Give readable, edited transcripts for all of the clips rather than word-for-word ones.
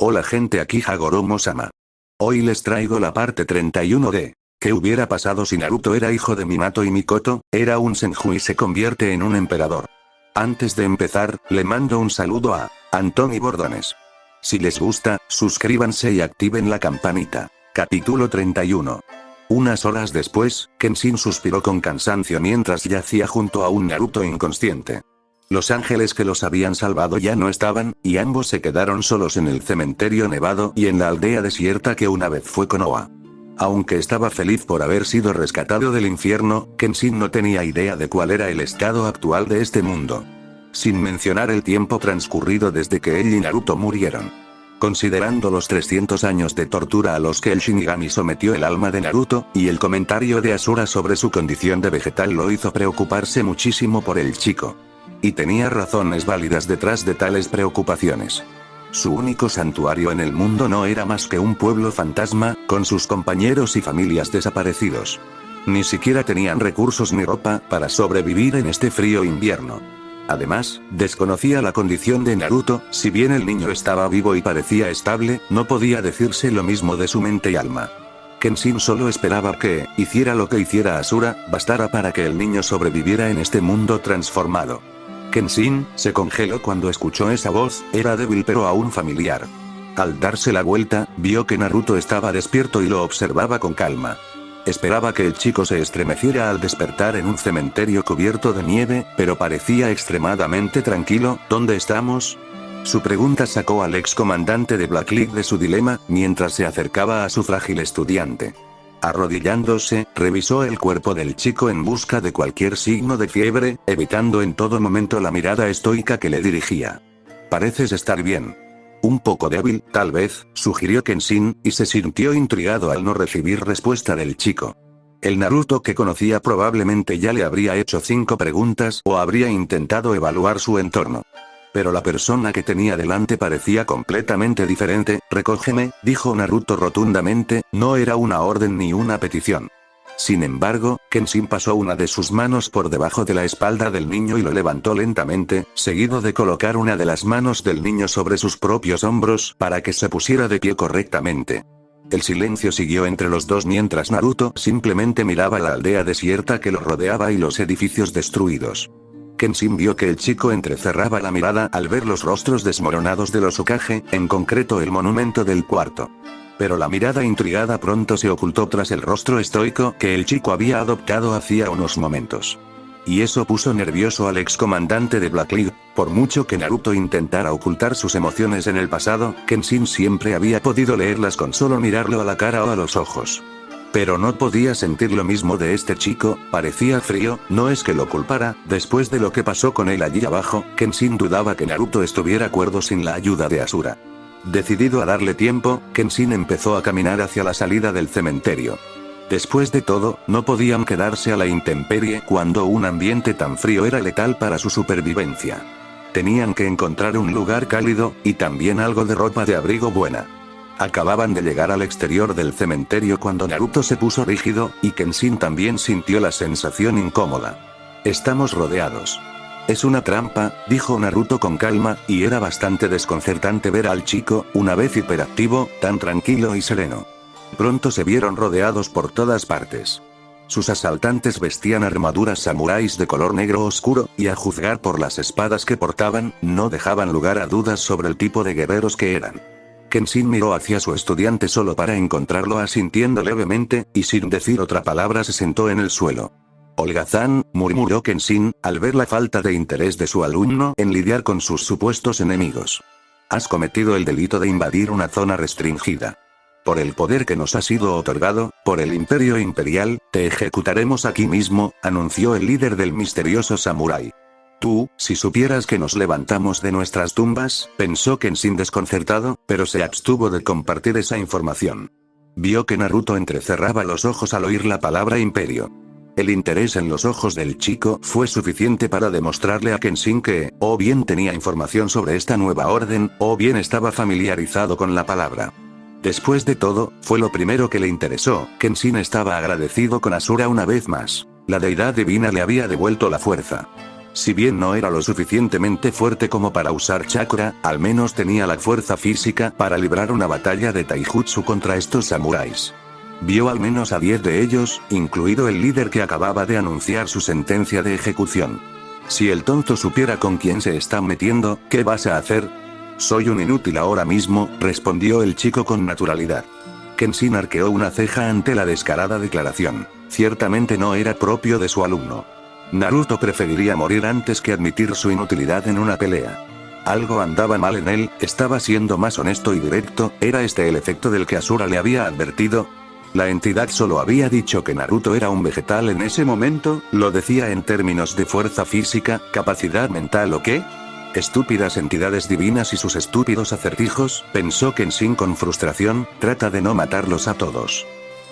Hola gente, aquí Hagoromo-sama. Hoy les traigo la parte 31 de ¿qué hubiera pasado si Naruto era hijo de Minato y Mikoto, era un Senju y se convierte en un emperador? Antes de empezar, le mando un saludo a Antoni Bordones. Si les gusta, suscríbanse y activen la campanita. Capítulo 31. Unas horas después, Kenshin suspiró con cansancio mientras yacía junto a un Naruto inconsciente. Los ángeles que los habían salvado ya no estaban, y ambos se quedaron solos en el cementerio nevado y en la aldea desierta que una vez fue Konoha. Aunque estaba feliz por haber sido rescatado del infierno, Kenshin no tenía idea de cuál era el estado actual de este mundo. Sin mencionar el tiempo transcurrido desde que él y Naruto murieron. Considerando los 300 años de tortura a los que el Shinigami sometió el alma de Naruto, y el comentario de Asura sobre su condición de vegetal lo hizo preocuparse muchísimo por el chico. Y tenía razones válidas detrás de tales preocupaciones. Su único santuario en el mundo no era más que un pueblo fantasma, con sus compañeros y familias desaparecidos. Ni siquiera tenían recursos ni ropa para sobrevivir en este frío invierno. Además, desconocía la condición de Naruto, si bien el niño estaba vivo y parecía estable, no podía decirse lo mismo de su mente y alma. Kenshin solo esperaba que, hiciera lo que hiciera Asura, bastara para que el niño sobreviviera en este mundo transformado. Kenshin se congeló cuando escuchó esa voz, era débil pero aún familiar. Al darse la vuelta, vio que Naruto estaba despierto y lo observaba con calma. Esperaba que el chico se estremeciera al despertar en un cementerio cubierto de nieve, pero parecía extremadamente tranquilo. ¿Dónde estamos? Su pregunta sacó al ex comandante de Black League de su dilema, mientras se acercaba a su frágil estudiante. Arrodillándose, revisó el cuerpo del chico en busca de cualquier signo de fiebre, evitando en todo momento la mirada estoica que le dirigía. Pareces estar bien. Un poco débil, tal vez, sugirió Kenshin, y se sintió intrigado al no recibir respuesta del chico. El Naruto que conocía probablemente ya le habría hecho 5 preguntas o habría intentado evaluar su entorno. Pero la persona que tenía delante parecía completamente diferente. Recógeme, dijo Naruto rotundamente, no era una orden ni una petición. Sin embargo, Kenshin pasó una de sus manos por debajo de la espalda del niño y lo levantó lentamente, seguido de colocar una de las manos del niño sobre sus propios hombros para que se pusiera de pie correctamente. El silencio siguió entre los dos mientras Naruto simplemente miraba la aldea desierta que lo rodeaba y los edificios destruidos. Kenshin vio que el chico entrecerraba la mirada al ver los rostros desmoronados de los Hokage, en concreto el monumento del cuarto. Pero la mirada intrigada pronto se ocultó tras el rostro estoico que el chico había adoptado hacía unos momentos. Y eso puso nervioso al ex comandante de Black League. Por mucho que Naruto intentara ocultar sus emociones en el pasado, Kenshin siempre había podido leerlas con solo mirarlo a la cara o a los ojos. Pero no podía sentir lo mismo de este chico, parecía frío. No es que lo culpara, después de lo que pasó con él allí abajo, Kenshin dudaba que Naruto estuviera cuerdo sin la ayuda de Asura. Decidido a darle tiempo, Kenshin empezó a caminar hacia la salida del cementerio. Después de todo, no podían quedarse a la intemperie cuando un ambiente tan frío era letal para su supervivencia. Tenían que encontrar un lugar cálido, y también algo de ropa de abrigo buena. Acababan de llegar al exterior del cementerio cuando Naruto se puso rígido, y Kenshin también sintió la sensación incómoda. Estamos rodeados. Es una trampa, dijo Naruto con calma, y era bastante desconcertante ver al chico, una vez hiperactivo, tan tranquilo y sereno. Pronto se vieron rodeados por todas partes. Sus asaltantes vestían armaduras samuráis de color negro oscuro, y a juzgar por las espadas que portaban, no dejaban lugar a dudas sobre el tipo de guerreros que eran. Kenshin miró hacia su estudiante solo para encontrarlo asintiendo levemente, y sin decir otra palabra se sentó en el suelo. Holgazán, murmuró Kenshin, al ver la falta de interés de su alumno en lidiar con sus supuestos enemigos. Has cometido el delito de invadir una zona restringida. Por el poder que nos ha sido otorgado, por el Imperio Imperial, te ejecutaremos aquí mismo, anunció el líder del misterioso samurái. Tú, si supieras que nos levantamos de nuestras tumbas, pensó Kenshin desconcertado, pero se abstuvo de compartir esa información. Vio que Naruto entrecerraba los ojos al oír la palabra imperio. El interés en los ojos del chico fue suficiente para demostrarle a Kenshin que, o bien tenía información sobre esta nueva orden, o bien estaba familiarizado con la palabra. Después de todo, fue lo primero que le interesó. Kenshin estaba agradecido con Asura una vez más. La deidad divina le había devuelto la fuerza. Si bien no era lo suficientemente fuerte como para usar chakra, al menos tenía la fuerza física para librar una batalla de taijutsu contra estos samuráis. Vio al menos a 10 de ellos, incluido el líder que acababa de anunciar su sentencia de ejecución. Si el tonto supiera con quién se está metiendo, ¿qué vas a hacer? Soy un inútil ahora mismo, respondió el chico con naturalidad. Kenshin arqueó una ceja ante la descarada declaración. Ciertamente no era propio de su alumno. Naruto preferiría morir antes que admitir su inutilidad en una pelea. Algo andaba mal en él, estaba siendo más honesto y directo, ¿era este el efecto del que Asura le había advertido? La entidad solo había dicho que Naruto era un vegetal en ese momento, ¿lo decía en términos de fuerza física, capacidad mental o qué? Estúpidas entidades divinas y sus estúpidos acertijos, pensó Kenshin con frustración, trata de no matarlos a todos.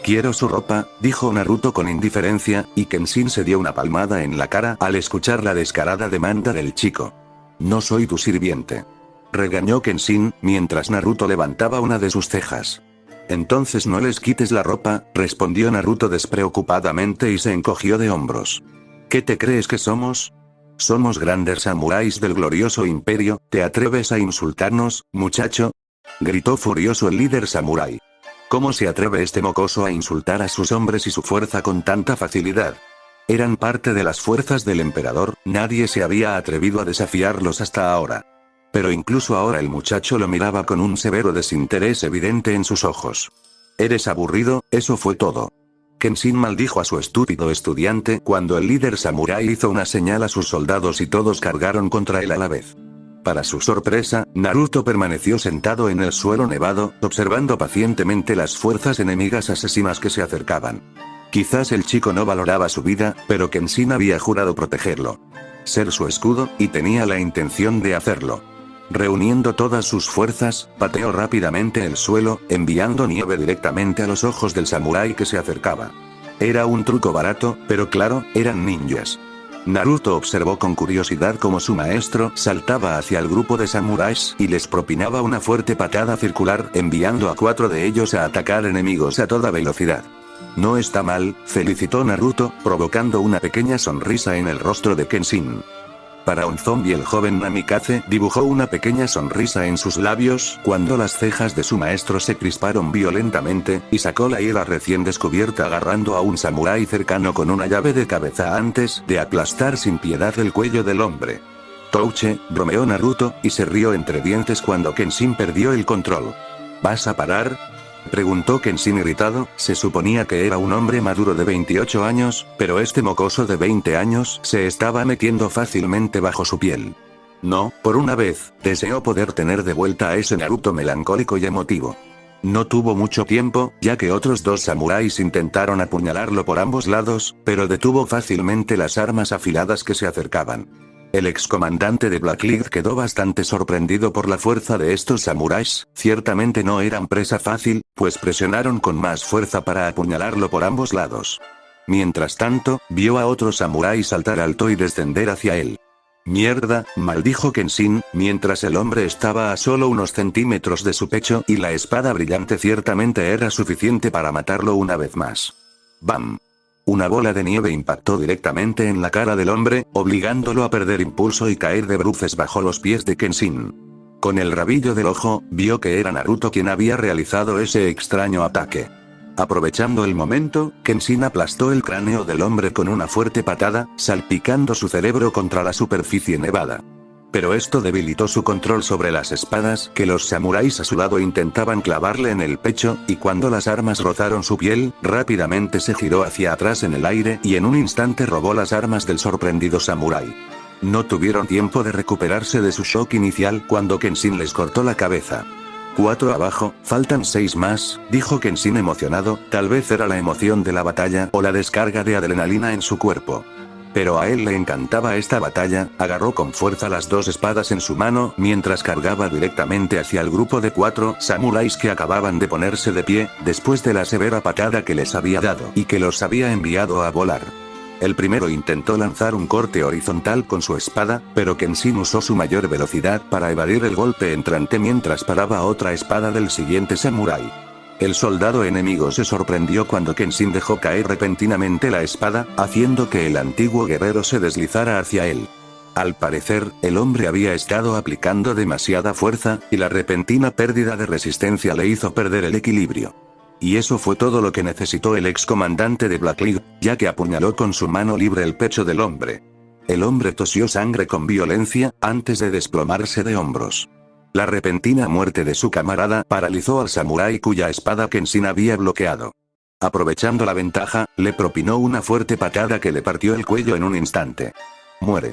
Quiero su ropa, dijo Naruto con indiferencia, y Kenshin se dio una palmada en la cara al escuchar la descarada demanda del chico. No soy tu sirviente. Regañó Kenshin, mientras Naruto levantaba una de sus cejas. Entonces no les quites la ropa, respondió Naruto despreocupadamente y se encogió de hombros. ¿Qué te crees que somos? Somos grandes samuráis del glorioso imperio, ¿te atreves a insultarnos, muchacho? Gritó furioso el líder samurái. ¿Cómo se atreve este mocoso a insultar a sus hombres y su fuerza con tanta facilidad? Eran parte de las fuerzas del emperador, nadie se había atrevido a desafiarlos hasta ahora. Pero incluso ahora el muchacho lo miraba con un severo desinterés evidente en sus ojos. Eres aburrido, eso fue todo. Kenshin maldijo a su estúpido estudiante cuando el líder samurái hizo una señal a sus soldados y todos cargaron contra él a la vez. Para su sorpresa, Naruto permaneció sentado en el suelo nevado, observando pacientemente las fuerzas enemigas asesinas que se acercaban. Quizás el chico no valoraba su vida, pero Kenshin había jurado protegerlo. Ser su escudo, y tenía la intención de hacerlo. Reuniendo todas sus fuerzas, pateó rápidamente el suelo, enviando nieve directamente a los ojos del samurái que se acercaba. Era un truco barato, pero claro, eran ninjas. Naruto observó con curiosidad cómo su maestro saltaba hacia el grupo de samuráis y les propinaba una fuerte patada circular, enviando a 4 de ellos a atacar enemigos a toda velocidad. No está mal, felicitó Naruto, provocando una pequeña sonrisa en el rostro de Kenshin. Para un zombie el joven Namikaze dibujó una pequeña sonrisa en sus labios cuando las cejas de su maestro se crisparon violentamente, y sacó la ira recién descubierta agarrando a un samurái cercano con una llave de cabeza antes de aplastar sin piedad el cuello del hombre. Touche, bromeó Naruto, y se rió entre dientes cuando Kenshin perdió el control. ¿Vas a parar?, preguntó Kenshin irritado. Se suponía que era un hombre maduro de 28 años, pero este mocoso de 20 años se estaba metiendo fácilmente bajo su piel. No, por una vez, deseó poder tener de vuelta a ese Naruto melancólico y emotivo. No tuvo mucho tiempo, ya que otros 2 samuráis intentaron apuñalarlo por ambos lados, pero detuvo fácilmente las armas afiladas que se acercaban. El excomandante de Black League quedó bastante sorprendido por la fuerza de estos samuráis, ciertamente no eran presa fácil, pues presionaron con más fuerza para apuñalarlo por ambos lados. Mientras tanto, vio a otro samurái saltar alto y descender hacia él. Mierda, maldijo Kenshin, mientras el hombre estaba a solo unos centímetros de su pecho y la espada brillante ciertamente era suficiente para matarlo una vez más. ¡Bam! Una bola de nieve impactó directamente en la cara del hombre, obligándolo a perder impulso y caer de bruces bajo los pies de Kenshin. Con el rabillo del ojo, vio que era Naruto quien había realizado ese extraño ataque. Aprovechando el momento, Kenshin aplastó el cráneo del hombre con una fuerte patada, salpicando su cerebro contra la superficie nevada. Pero esto debilitó su control sobre las espadas que los samuráis a su lado intentaban clavarle en el pecho, y cuando las armas rozaron su piel, rápidamente se giró hacia atrás en el aire y en un instante robó las armas del sorprendido samurái. No tuvieron tiempo de recuperarse de su shock inicial cuando Kenshin les cortó la cabeza. 4 abajo, faltan 6 más, dijo Kenshin emocionado, tal vez era la emoción de la batalla o la descarga de adrenalina en su cuerpo. Pero a él le encantaba esta batalla. Agarró con fuerza las 2 espadas en su mano mientras cargaba directamente hacia el grupo de 4 samuráis que acababan de ponerse de pie, después de la severa patada que les había dado y que los había enviado a volar. El primero intentó lanzar un corte horizontal con su espada, pero Kenshin usó su mayor velocidad para evadir el golpe entrante mientras paraba otra espada del siguiente samurái. El soldado enemigo se sorprendió cuando Kenshin dejó caer repentinamente la espada, haciendo que el antiguo guerrero se deslizara hacia él. Al parecer, el hombre había estado aplicando demasiada fuerza, y la repentina pérdida de resistencia le hizo perder el equilibrio. Y eso fue todo lo que necesitó el excomandante de Blacklead, ya que apuñaló con su mano libre el pecho del hombre. El hombre tosió sangre con violencia, antes de desplomarse de hombros. La repentina muerte de su camarada paralizó al samurái cuya espada Kenshin había bloqueado. Aprovechando la ventaja, le propinó una fuerte patada que le partió el cuello en un instante. ¡Muere!,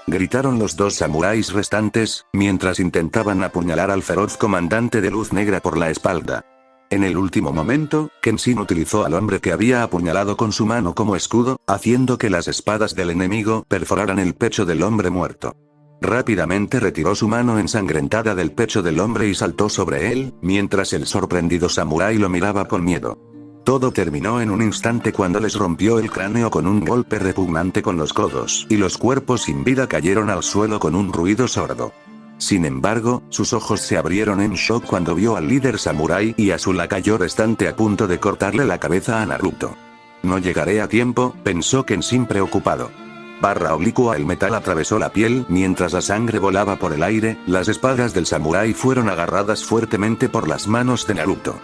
gritaron los dos samuráis restantes, mientras intentaban apuñalar al feroz comandante de luz negra por la espalda. En el último momento, Kenshin utilizó al hombre que había apuñalado con su mano como escudo, haciendo que las espadas del enemigo perforaran el pecho del hombre muerto. Rápidamente retiró su mano ensangrentada del pecho del hombre y saltó sobre él, mientras el sorprendido samurái lo miraba con miedo. Todo terminó en un instante cuando les rompió el cráneo con un golpe repugnante con los codos, y los cuerpos sin vida cayeron al suelo con un ruido sordo. Sin embargo, sus ojos se abrieron en shock cuando vio al líder samurái y a su lacayo restante a punto de cortarle la cabeza a Naruto. No llegaré a tiempo, pensó Kenshin preocupado. El metal atravesó la piel mientras la sangre volaba por el aire, las espadas del samurái fueron agarradas fuertemente por las manos de Naruto.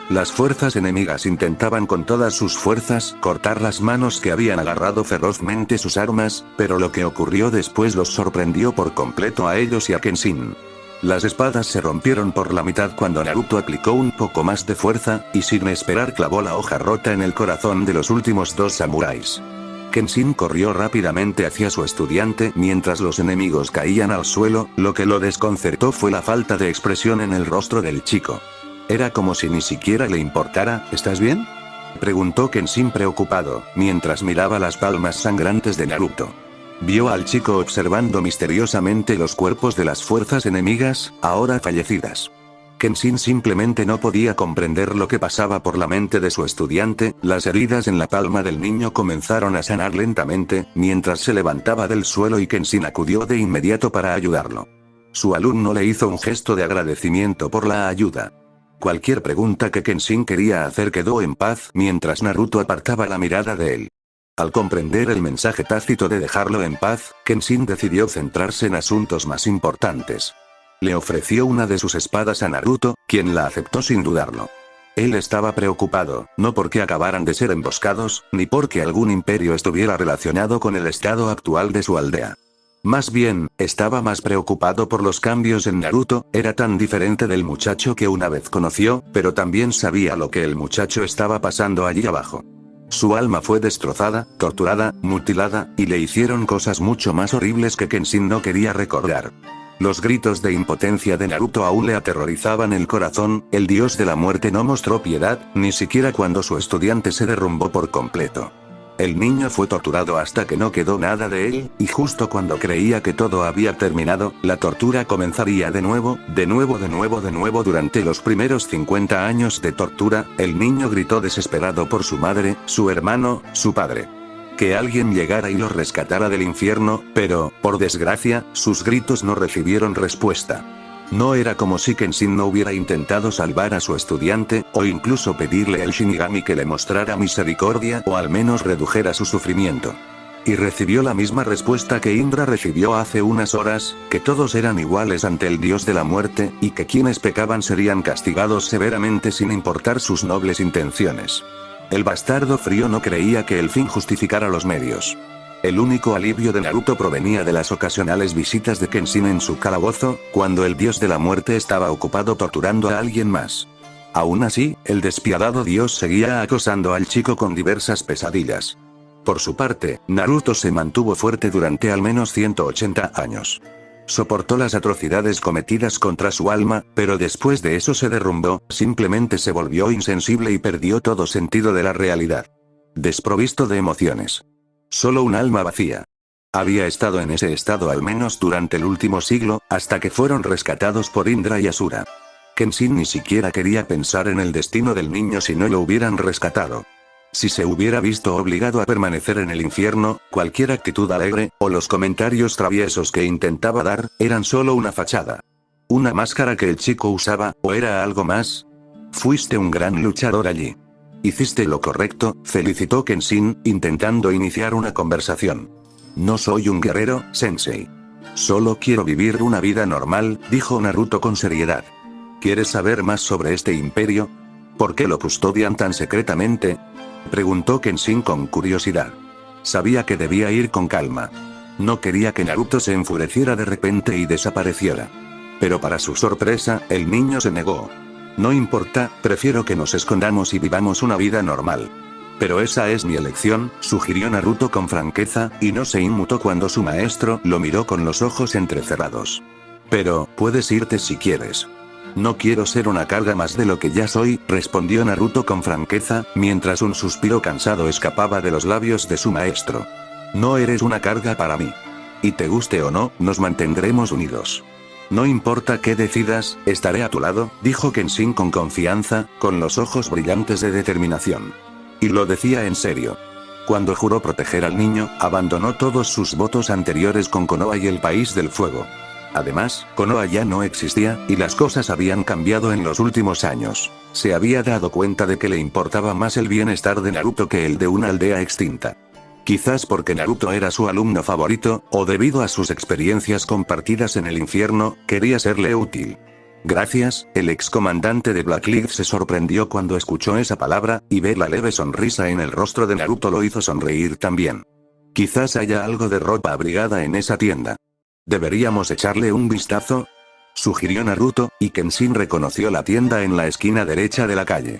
Las fuerzas enemigas intentaban con todas sus fuerzas cortar las manos que habían agarrado ferozmente sus armas, pero lo que ocurrió después los sorprendió por completo a ellos y a Kenshin. Las espadas se rompieron por la mitad cuando Naruto aplicó un poco más de fuerza, y sin esperar clavó la hoja rota en el corazón de los últimos dos samuráis. Kenshin corrió rápidamente hacia su estudiante mientras los enemigos caían al suelo, lo que lo desconcertó fue la falta de expresión en el rostro del chico. Era como si ni siquiera le importara. ¿Estás bien?, preguntó Kenshin preocupado, mientras miraba las palmas sangrantes de Naruto. Vio al chico observando misteriosamente los cuerpos de las fuerzas enemigas, ahora fallecidas. Kenshin simplemente no podía comprender lo que pasaba por la mente de su estudiante. Las heridas en la palma del niño comenzaron a sanar lentamente, mientras se levantaba del suelo y Kenshin acudió de inmediato para ayudarlo. Su alumno le hizo un gesto de agradecimiento por la ayuda. Cualquier pregunta que Kenshin quería hacer quedó en paz mientras Naruto apartaba la mirada de él. Al comprender el mensaje tácito de dejarlo en paz, Kenshin decidió centrarse en asuntos más importantes. Le ofreció una de sus espadas a Naruto, quien la aceptó sin dudarlo. Él estaba preocupado, no porque acabaran de ser emboscados, ni porque algún imperio estuviera relacionado con el estado actual de su aldea. Más bien, estaba más preocupado por los cambios en Naruto. Era tan diferente del muchacho que una vez conoció, pero también sabía lo que el muchacho estaba pasando allí abajo. Su alma fue destrozada, torturada, mutilada, y le hicieron cosas mucho más horribles que Kenshin no quería recordar. Los gritos de impotencia de Naruto aún le aterrorizaban el corazón. El dios de la muerte no mostró piedad, ni siquiera cuando su estudiante se derrumbó por completo. El niño fue torturado hasta que no quedó nada de él, y justo cuando creía que todo había terminado, la tortura comenzaría de nuevo. Durante los primeros 50 años de tortura, el niño gritó desesperado por su madre, su hermano, su padre. Que alguien llegara y lo rescatara del infierno, pero, por desgracia, sus gritos no recibieron respuesta. No era como si Kenshin no hubiera intentado salvar a su estudiante, o incluso pedirle al Shinigami que le mostrara misericordia o al menos redujera su sufrimiento. Y recibió la misma respuesta que Indra recibió hace unas horas, que todos eran iguales ante el dios de la muerte, y que quienes pecaban serían castigados severamente sin importar sus nobles intenciones. El bastardo frío no creía que el fin justificara los medios. El único alivio de Naruto provenía de las ocasionales visitas de Kenshin en su calabozo, cuando el dios de la muerte estaba ocupado torturando a alguien más. Aún así, el despiadado dios seguía acosando al chico con diversas pesadillas. Por su parte, Naruto se mantuvo fuerte durante al menos 180 años. Soportó las atrocidades cometidas contra su alma, pero después de eso se derrumbó, simplemente se volvió insensible y perdió todo sentido de la realidad. Desprovisto de emociones. Solo un alma vacía. Había estado en ese estado al menos durante el último siglo, hasta que fueron rescatados por Indra y Asura. Kenshin ni siquiera quería pensar en el destino del niño si no lo hubieran rescatado. Si se hubiera visto obligado a permanecer en el infierno, cualquier actitud alegre, o los comentarios traviesos que intentaba dar, eran solo una fachada. ¿Una máscara que el chico usaba, o era algo más? Fuiste un gran luchador allí. Hiciste lo correcto, felicitó Kenshin, intentando iniciar una conversación. No soy un guerrero, sensei. Solo quiero vivir una vida normal, dijo Naruto con seriedad. ¿Quieres saber más sobre este imperio? ¿Por qué lo custodian tan secretamente? Preguntó Kenshin con curiosidad. Sabía que debía ir con calma. No quería que Naruto se enfureciera de repente y desapareciera. Pero para su sorpresa, el niño se negó. No importa, prefiero que nos escondamos y vivamos una vida normal. Pero esa es mi elección, sugirió Naruto con franqueza, y no se inmutó cuando su maestro lo miró con los ojos entrecerrados. Pero, puedes irte si quieres. No quiero ser una carga más de lo que ya soy, respondió Naruto con franqueza, mientras un suspiro cansado escapaba de los labios de su maestro. No eres una carga para mí. Y te guste o no, nos mantendremos unidos. No importa qué decidas, estaré a tu lado, dijo Kenshin con confianza, con los ojos brillantes de determinación. Y lo decía en serio. Cuando juró proteger al niño, abandonó todos sus votos anteriores con Konoha y el País del Fuego. Además, Konoha ya no existía, y las cosas habían cambiado en los últimos años. Se había dado cuenta de que le importaba más el bienestar de Naruto que el de una aldea extinta. Quizás porque Naruto era su alumno favorito, o debido a sus experiencias compartidas en el infierno, quería serle útil. Gracias, el excomandante de Blackleaf se sorprendió cuando escuchó esa palabra, y ver la leve sonrisa en el rostro de Naruto lo hizo sonreír también. Quizás haya algo de ropa abrigada en esa tienda. ¿Deberíamos echarle un vistazo?, sugirió Naruto, y Kenshin reconoció la tienda en la esquina derecha de la calle.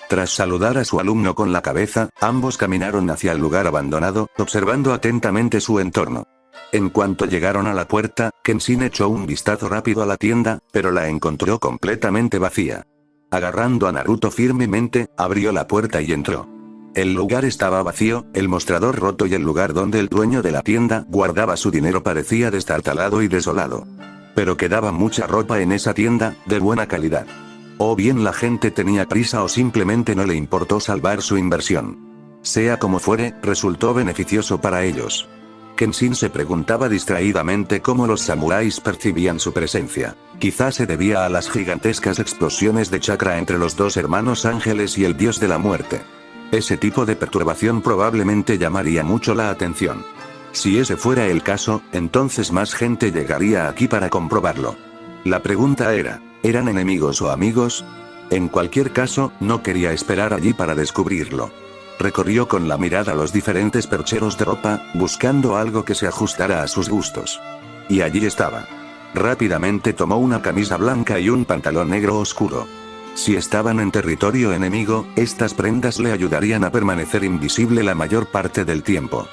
Tras saludar a su alumno con la cabeza, ambos caminaron hacia el lugar abandonado, observando atentamente su entorno. En cuanto llegaron a la puerta, Kenshin echó un vistazo rápido a la tienda, pero la encontró completamente vacía. Agarrando a Naruto firmemente, abrió la puerta y entró. El lugar estaba vacío, el mostrador roto y el lugar donde el dueño de la tienda guardaba su dinero parecía destartalado y desolado. Pero quedaba mucha ropa en esa tienda, de buena calidad. O bien la gente tenía prisa o simplemente no le importó salvar su inversión. Sea como fuere, resultó beneficioso para ellos. Kenshin se preguntaba distraídamente cómo los samuráis percibían su presencia. Quizás se debía a las gigantescas explosiones de chakra entre los dos hermanos ángeles y el dios de la muerte. Ese tipo de perturbación probablemente llamaría mucho la atención. Si ese fuera el caso, entonces más gente llegaría aquí para comprobarlo. La pregunta era, ¿eran enemigos o amigos? En cualquier caso, no quería esperar allí para descubrirlo. Recorrió con la mirada los diferentes percheros de ropa, buscando algo que se ajustara a sus gustos. Y allí estaba. Rápidamente tomó una camisa blanca y un pantalón negro oscuro. Si estaban en territorio enemigo, estas prendas le ayudarían a permanecer invisible la mayor parte del tiempo.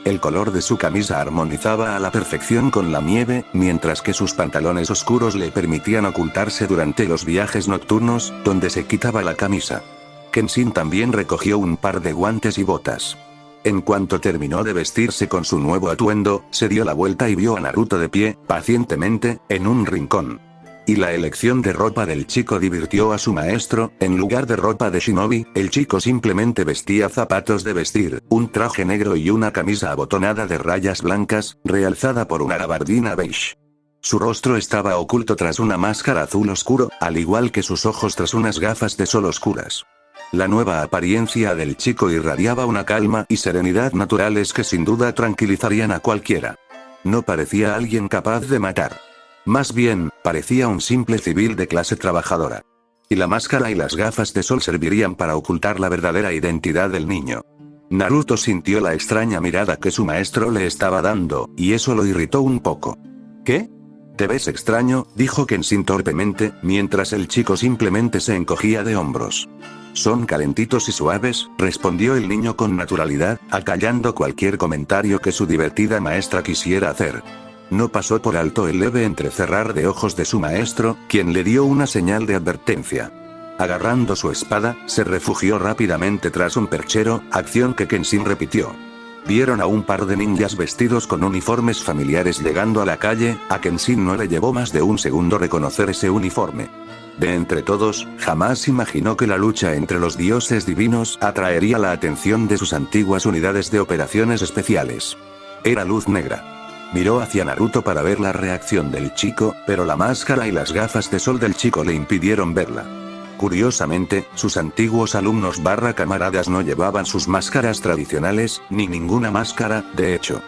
El color de su camisa armonizaba a la perfección con la nieve, mientras que sus pantalones oscuros le permitían ocultarse durante los viajes nocturnos, donde se quitaba la camisa. Kenshin también recogió un par de guantes y botas. En cuanto terminó de vestirse con su nuevo atuendo, se dio la vuelta y vio a Naruto de pie, pacientemente, en un rincón. Y la elección de ropa del chico divirtió a su maestro, en lugar de ropa de shinobi, el chico simplemente vestía zapatos de vestir, un traje negro y una camisa abotonada de rayas blancas, realzada por una gabardina beige. Su rostro estaba oculto tras una máscara azul oscuro, al igual que sus ojos tras unas gafas de sol oscuras. La nueva apariencia del chico irradiaba una calma y serenidad naturales que sin duda tranquilizarían a cualquiera. No parecía alguien capaz de matar. Más bien, parecía un simple civil de clase trabajadora. Y la máscara y las gafas de sol servirían para ocultar la verdadera identidad del niño. Naruto sintió la extraña mirada que su maestro le estaba dando, y eso lo irritó un poco. ¿Qué? ¿Te ves extraño?, dijo Kenshin torpemente, mientras el chico simplemente se encogía de hombros. Son calentitos y suaves, respondió el niño con naturalidad, acallando cualquier comentario que su divertida maestra quisiera hacer. No pasó por alto el leve entrecerrar de ojos de su maestro, quien le dio una señal de advertencia. Agarrando su espada, se refugió rápidamente tras un perchero, acción que Kenshin repitió. Vieron a un par de ninjas vestidos con uniformes familiares llegando a la calle. A Kenshin no le llevó más de un segundo reconocer ese uniforme. De entre todos, jamás imaginó que la lucha entre los dioses divinos atraería la atención de sus antiguas unidades de operaciones especiales. Era luz negra. Miró hacia Naruto para ver la reacción del chico, pero la máscara y las gafas de sol del chico le impidieron verla. Curiosamente, sus antiguos alumnos / camaradas no llevaban sus máscaras tradicionales, ni ninguna máscara, de hecho.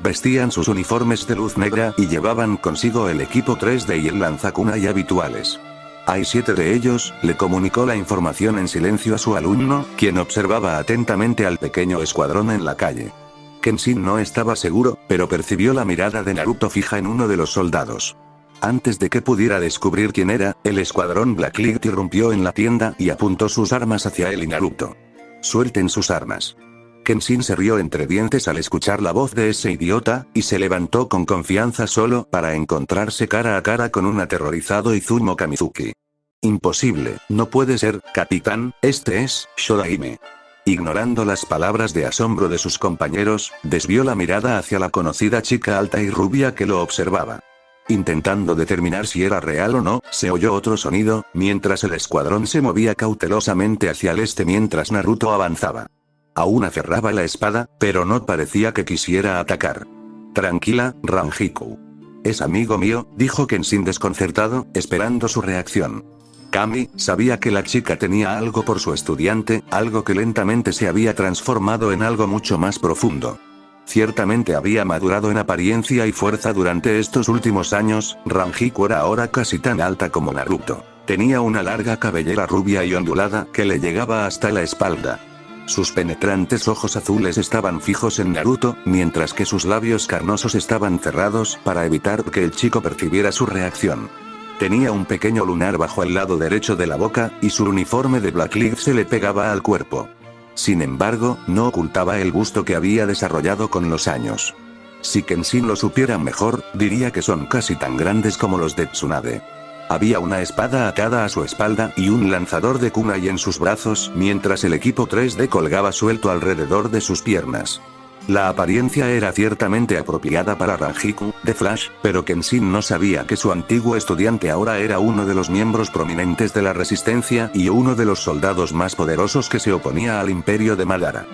Vestían sus uniformes de luz negra y llevaban consigo el equipo 3D y el lanzakunai habituales. Hay 7 de ellos, le comunicó la información en silencio a su alumno, quien observaba atentamente al pequeño escuadrón en la calle. Kenshin no estaba seguro, pero percibió la mirada de Naruto fija en uno de los soldados. Antes de que pudiera descubrir quién era, el escuadrón Black League irrumpió en la tienda y apuntó sus armas hacia él y Naruto. «Suelten sus armas». Kenshin se rió entre dientes al escuchar la voz de ese idiota, y se levantó con confianza solo para encontrarse cara a cara con un aterrorizado Izumo Kamizuki. «Imposible, no puede ser, capitán, este es Shodaime». Ignorando las palabras de asombro de sus compañeros, desvió la mirada hacia la conocida chica alta y rubia que lo observaba. Intentando determinar si era real o no, se oyó otro sonido, mientras el escuadrón se movía cautelosamente hacia el este mientras Naruto avanzaba. Aún aferraba la espada, pero no parecía que quisiera atacar. «Tranquila, Rangiku. Es amigo mío», dijo Kenshin desconcertado, esperando su reacción. Kami sabía que la chica tenía algo por su estudiante, algo que lentamente se había transformado en algo mucho más profundo. Ciertamente había madurado en apariencia y fuerza durante estos últimos años. Rangiku era ahora casi tan alta como Naruto. Tenía una larga cabellera rubia y ondulada que le llegaba hasta la espalda. Sus penetrantes ojos azules estaban fijos en Naruto, mientras que sus labios carnosos estaban cerrados para evitar que el chico percibiera su reacción. Tenía un pequeño lunar bajo el lado derecho de la boca, y su uniforme de Black League se le pegaba al cuerpo. Sin embargo, no ocultaba el busto que había desarrollado con los años. Si Kenshin lo supiera mejor, diría que son casi tan grandes como los de Tsunade. Había una espada atada a su espalda y un lanzador de kunai en sus brazos, mientras el equipo 3D colgaba suelto alrededor de sus piernas. La apariencia era ciertamente apropiada para Rangiku, de Flash, pero Kenshin no sabía que su antiguo estudiante ahora era uno de los miembros prominentes de la Resistencia y uno de los soldados más poderosos que se oponía al imperio de Madara.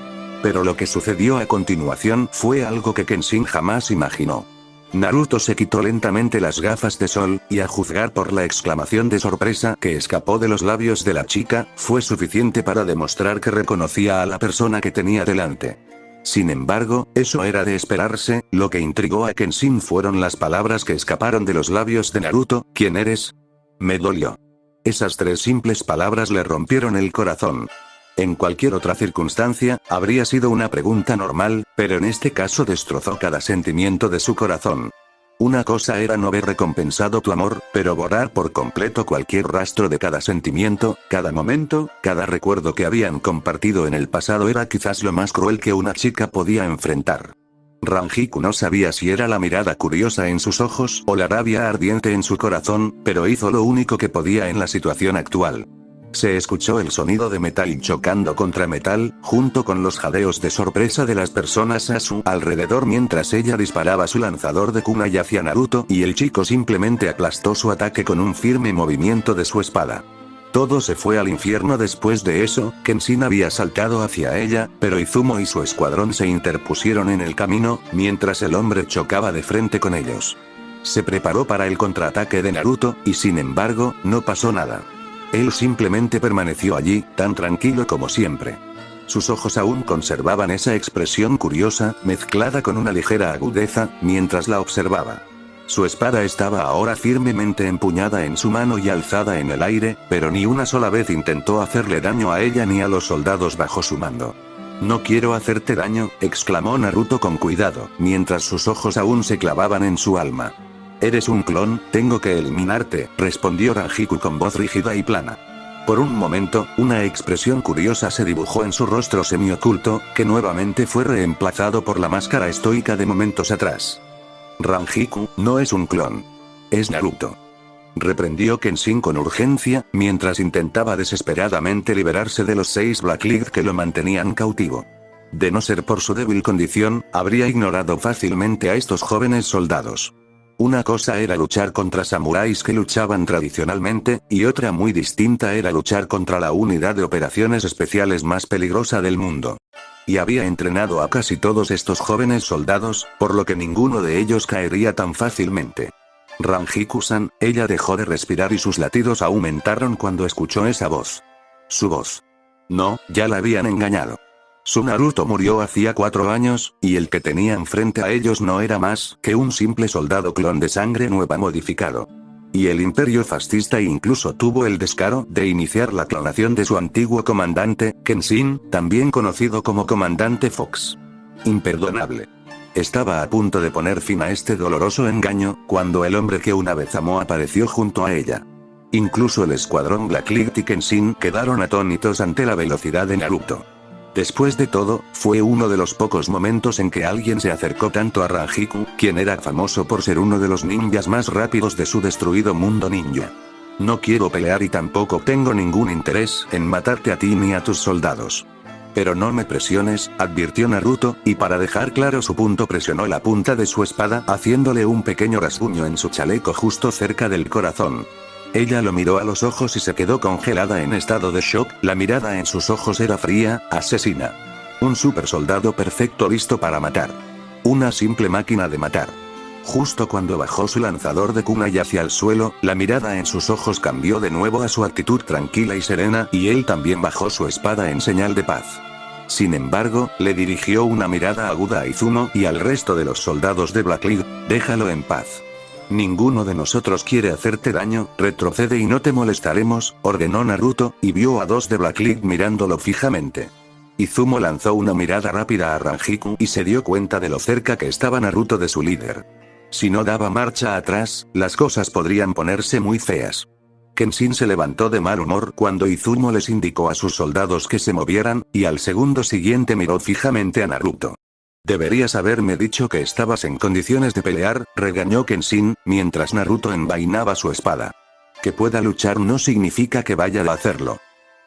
Pero lo que sucedió a continuación fue algo que Kenshin jamás imaginó. Naruto se quitó lentamente las gafas de sol, y a juzgar por la exclamación de sorpresa que escapó de los labios de la chica, fue suficiente para demostrar que reconocía a la persona que tenía delante. Sin embargo, eso era de esperarse. Lo que intrigó a Kenshin fueron las palabras que escaparon de los labios de Naruto. «¿Quién eres?». «Me dolió». Esas 3 simples palabras le rompieron el corazón. En cualquier otra circunstancia, habría sido una pregunta normal, pero en este caso destrozó cada sentimiento de su corazón. Una cosa era no haber recompensado tu amor, pero borrar por completo cualquier rastro de cada sentimiento, cada momento, cada recuerdo que habían compartido en el pasado era quizás lo más cruel que una chica podía enfrentar. Rangiku no sabía si era la mirada curiosa en sus ojos o la rabia ardiente en su corazón, pero hizo lo único que podía en la situación actual. Se escuchó el sonido de metal chocando contra metal, junto con los jadeos de sorpresa de las personas a su alrededor mientras ella disparaba su lanzador de kunai hacia Naruto y el chico simplemente aplastó su ataque con un firme movimiento de su espada. Todo se fue al infierno después de eso. Kenshin había saltado hacia ella, pero Izumo y su escuadrón se interpusieron en el camino, mientras el hombre chocaba de frente con ellos. Se preparó para el contraataque de Naruto, y sin embargo, no pasó nada. Él simplemente permaneció allí, tan tranquilo como siempre. Sus ojos aún conservaban esa expresión curiosa, mezclada con una ligera agudeza, mientras la observaba. Su espada estaba ahora firmemente empuñada en su mano y alzada en el aire, pero ni una sola vez intentó hacerle daño a ella ni a los soldados bajo su mando. «No quiero hacerte daño», exclamó Naruto con cuidado, mientras sus ojos aún se clavaban en su alma. «Eres un clon, tengo que eliminarte», respondió Rangiku con voz rígida y plana. Por un momento, una expresión curiosa se dibujó en su rostro semioculto, que nuevamente fue reemplazado por la máscara estoica de momentos atrás. «Rangiku, no es un clon. Es Naruto», reprendió Kenshin con urgencia, mientras intentaba desesperadamente liberarse de los 6 Black League que lo mantenían cautivo. De no ser por su débil condición, habría ignorado fácilmente a estos jóvenes soldados. Una cosa era luchar contra samuráis que luchaban tradicionalmente, y otra muy distinta era luchar contra la unidad de operaciones especiales más peligrosa del mundo. Y había entrenado a casi todos estos jóvenes soldados, por lo que ninguno de ellos caería tan fácilmente. «Rangiku-san», ella dejó de respirar y sus latidos aumentaron cuando escuchó esa voz. Su voz. No, ya la habían engañado. Su Naruto murió hacía 4 años, y el que tenían frente a ellos no era más que un simple soldado clon de sangre nueva modificado. Y el imperio fascista incluso tuvo el descaro de iniciar la clonación de su antiguo comandante, Kenshin, también conocido como Comandante Fox. Imperdonable. Estaba a punto de poner fin a este doloroso engaño, cuando el hombre que una vez amó apareció junto a ella. Incluso el escuadrón Blacklight y Kenshin quedaron atónitos ante la velocidad de Naruto. Después de todo, fue uno de los pocos momentos en que alguien se acercó tanto a Rangiku, quien era famoso por ser uno de los ninjas más rápidos de su destruido mundo ninja. No quiero pelear y tampoco tengo ningún interés en matarte a ti ni a tus soldados. Pero no me presiones, advirtió Naruto, y para dejar claro su punto presionó la punta de su espada haciéndole un pequeño rasguño en su chaleco justo cerca del corazón. Ella lo miró a los ojos y se quedó congelada en estado de shock, la mirada en sus ojos era fría, asesina. Un super soldado perfecto listo para matar. Una simple máquina de matar. Justo cuando bajó su lanzador de kunai hacia el suelo, la mirada en sus ojos cambió de nuevo a su actitud tranquila y serena, y él también bajó su espada en señal de paz. Sin embargo, le dirigió una mirada aguda a Izumo y al resto de los soldados de Blacklight, déjalo en paz. Ninguno de nosotros quiere hacerte daño, retrocede y no te molestaremos, ordenó Naruto, y vio a 2 de Blacklight mirándolo fijamente. Izumo lanzó una mirada rápida a Rangiku y se dio cuenta de lo cerca que estaba Naruto de su líder. Si no daba marcha atrás, las cosas podrían ponerse muy feas. Kenshin se levantó de mal humor cuando Izumo les indicó a sus soldados que se movieran, y al segundo siguiente miró fijamente a Naruto. Deberías haberme dicho que estabas en condiciones de pelear, regañó Kenshin, mientras Naruto envainaba su espada. Que pueda luchar no significa que vaya a hacerlo.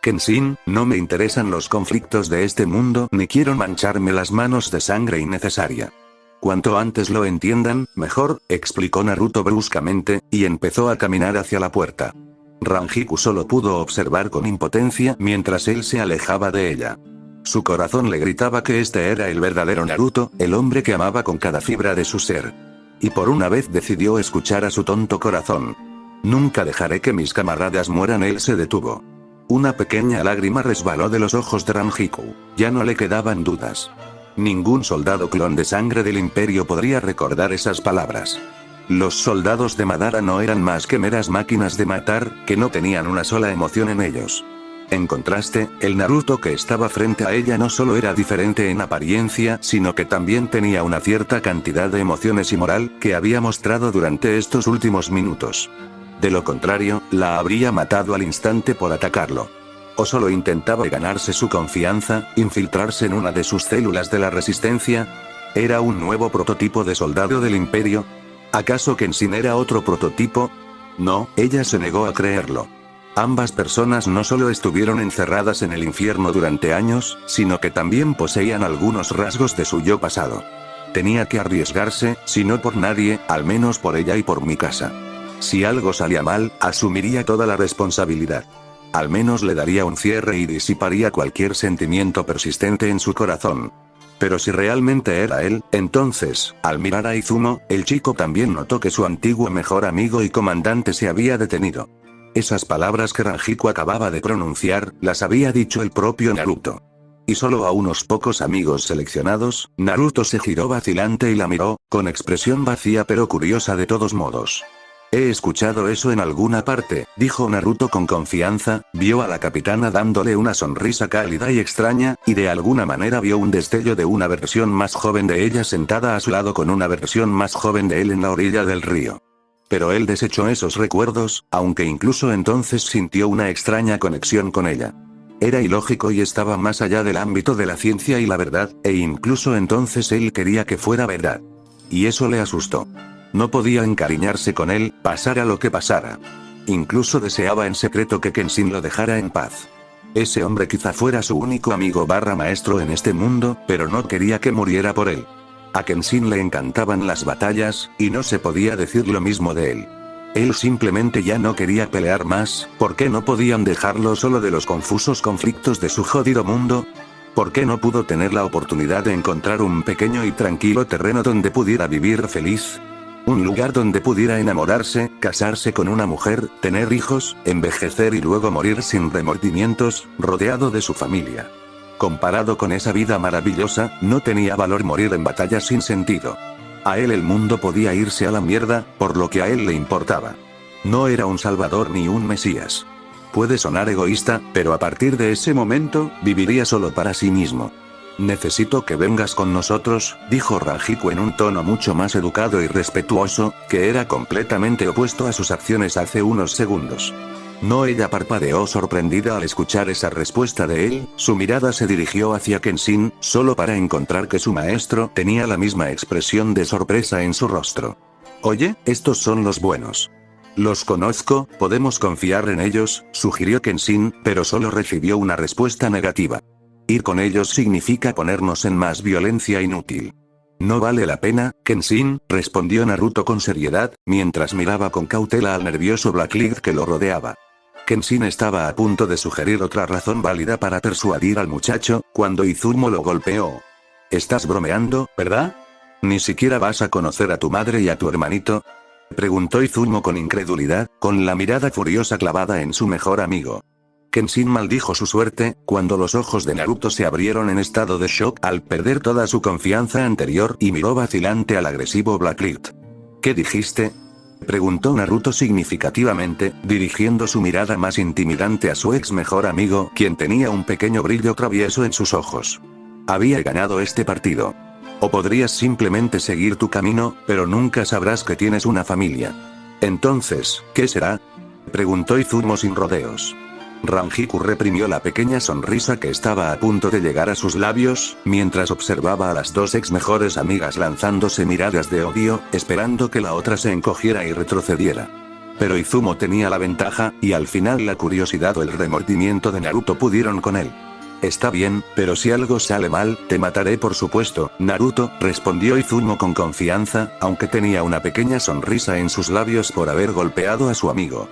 Kenshin, no me interesan los conflictos de este mundo ni quiero mancharme las manos de sangre innecesaria. Cuanto antes lo entiendan, mejor, explicó Naruto bruscamente, y empezó a caminar hacia la puerta. Rangiku solo pudo observar con impotencia mientras él se alejaba de ella. Su corazón le gritaba que este era el verdadero Naruto, el hombre que amaba con cada fibra de su ser. Y por una vez decidió escuchar a su tonto corazón. Nunca dejaré que mis camaradas mueran, él se detuvo. Una pequeña lágrima resbaló de los ojos de Rangiku, ya no le quedaban dudas. Ningún soldado clon de sangre del imperio podría recordar esas palabras. Los soldados de Madara no eran más que meras máquinas de matar, que no tenían una sola emoción en ellos. En contraste, el Naruto que estaba frente a ella no solo era diferente en apariencia, sino que también tenía una cierta cantidad de emociones y moral, que había mostrado durante estos últimos minutos. De lo contrario, la habría matado al instante por atacarlo. O solo intentaba ganarse su confianza, infiltrarse en una de sus células de la resistencia. ¿Era un nuevo prototipo de soldado del imperio? ¿Acaso Kenshin era otro prototipo? No, ella se negó a creerlo. Ambas personas no solo estuvieron encerradas en el infierno durante años, sino que también poseían algunos rasgos de su yo pasado. Tenía que arriesgarse, si no por nadie, al menos por ella y por mi casa. Si algo salía mal, asumiría toda la responsabilidad. Al menos le daría un cierre y disiparía cualquier sentimiento persistente en su corazón. Pero si realmente era él, entonces, al mirar a Izumo, el chico también notó que su antiguo mejor amigo y comandante se había detenido. Esas palabras que Rangiku acababa de pronunciar, las había dicho el propio Naruto. Y solo a unos pocos amigos seleccionados, Naruto se giró vacilante y la miró, con expresión vacía pero curiosa de todos modos. He escuchado eso en alguna parte, dijo Naruto con confianza, vio a la capitana dándole una sonrisa cálida y extraña, y de alguna manera vio un destello de una versión más joven de ella sentada a su lado con una versión más joven de él en la orilla del río. Pero él desechó esos recuerdos, aunque incluso entonces sintió una extraña conexión con ella. Era ilógico y estaba más allá del ámbito de la ciencia y la verdad, e incluso entonces él quería que fuera verdad. Y eso le asustó. No podía encariñarse con él, pasara lo que pasara. Incluso deseaba en secreto que Kenshin lo dejara en paz. Ese hombre quizá fuera su único amigo / maestro en este mundo, pero no quería que muriera por él. A Kenshin le encantaban las batallas, y no se podía decir lo mismo de él. Él simplemente ya no quería pelear más. ¿Por qué no podían dejarlo solo de los confusos conflictos de su jodido mundo? ¿Por qué no pudo tener la oportunidad de encontrar un pequeño y tranquilo terreno donde pudiera vivir feliz? Un lugar donde pudiera enamorarse, casarse con una mujer, tener hijos, envejecer y luego morir sin remordimientos, rodeado de su familia. Comparado con esa vida maravillosa, no tenía valor morir en batallas sin sentido. A él el mundo podía irse a la mierda, por lo que a él le importaba. No era un salvador ni un mesías. Puede sonar egoísta, pero a partir de ese momento, viviría solo para sí mismo. Necesito que vengas con nosotros, dijo Rangiku en un tono mucho más educado y respetuoso, que era completamente opuesto a sus acciones hace unos segundos. No, ella parpadeó sorprendida al escuchar esa respuesta de él, su mirada se dirigió hacia Kenshin, solo para encontrar que su maestro tenía la misma expresión de sorpresa en su rostro. Oye, estos son los buenos. Los conozco, podemos confiar en ellos, sugirió Kenshin, pero solo recibió una respuesta negativa. Ir con ellos significa ponernos en más violencia inútil. No vale la pena, Kenshin, respondió Naruto con seriedad, mientras miraba con cautela al nervioso Blackbeard que lo rodeaba. Kenshin estaba a punto de sugerir otra razón válida para persuadir al muchacho, cuando Izumo lo golpeó. ¿Estás bromeando, verdad? ¿Ni siquiera vas a conocer a tu madre y a tu hermanito?, preguntó Izumo con incredulidad, con la mirada furiosa clavada en su mejor amigo. Kenshin maldijo su suerte, cuando los ojos de Naruto se abrieron en estado de shock al perder toda su confianza anterior y miró vacilante al agresivo Blackbeard. ¿Qué dijiste?, preguntó Naruto significativamente, dirigiendo su mirada más intimidante a su ex mejor amigo, quien tenía un pequeño brillo travieso en sus ojos. Había ganado este partido. O podrías simplemente seguir tu camino, pero nunca sabrás que tienes una familia. Entonces, ¿qué será?, preguntó Izumo sin rodeos. Rangiku reprimió la pequeña sonrisa que estaba a punto de llegar a sus labios, mientras observaba a las dos ex mejores amigas lanzándose miradas de odio, esperando que la otra se encogiera y retrocediera. Pero Izumo tenía la ventaja, y al final la curiosidad o el remordimiento de Naruto pudieron con él. Está bien, pero si algo sale mal, te mataré por supuesto, Naruto, respondió Izumo con confianza, aunque tenía una pequeña sonrisa en sus labios por haber golpeado a su amigo.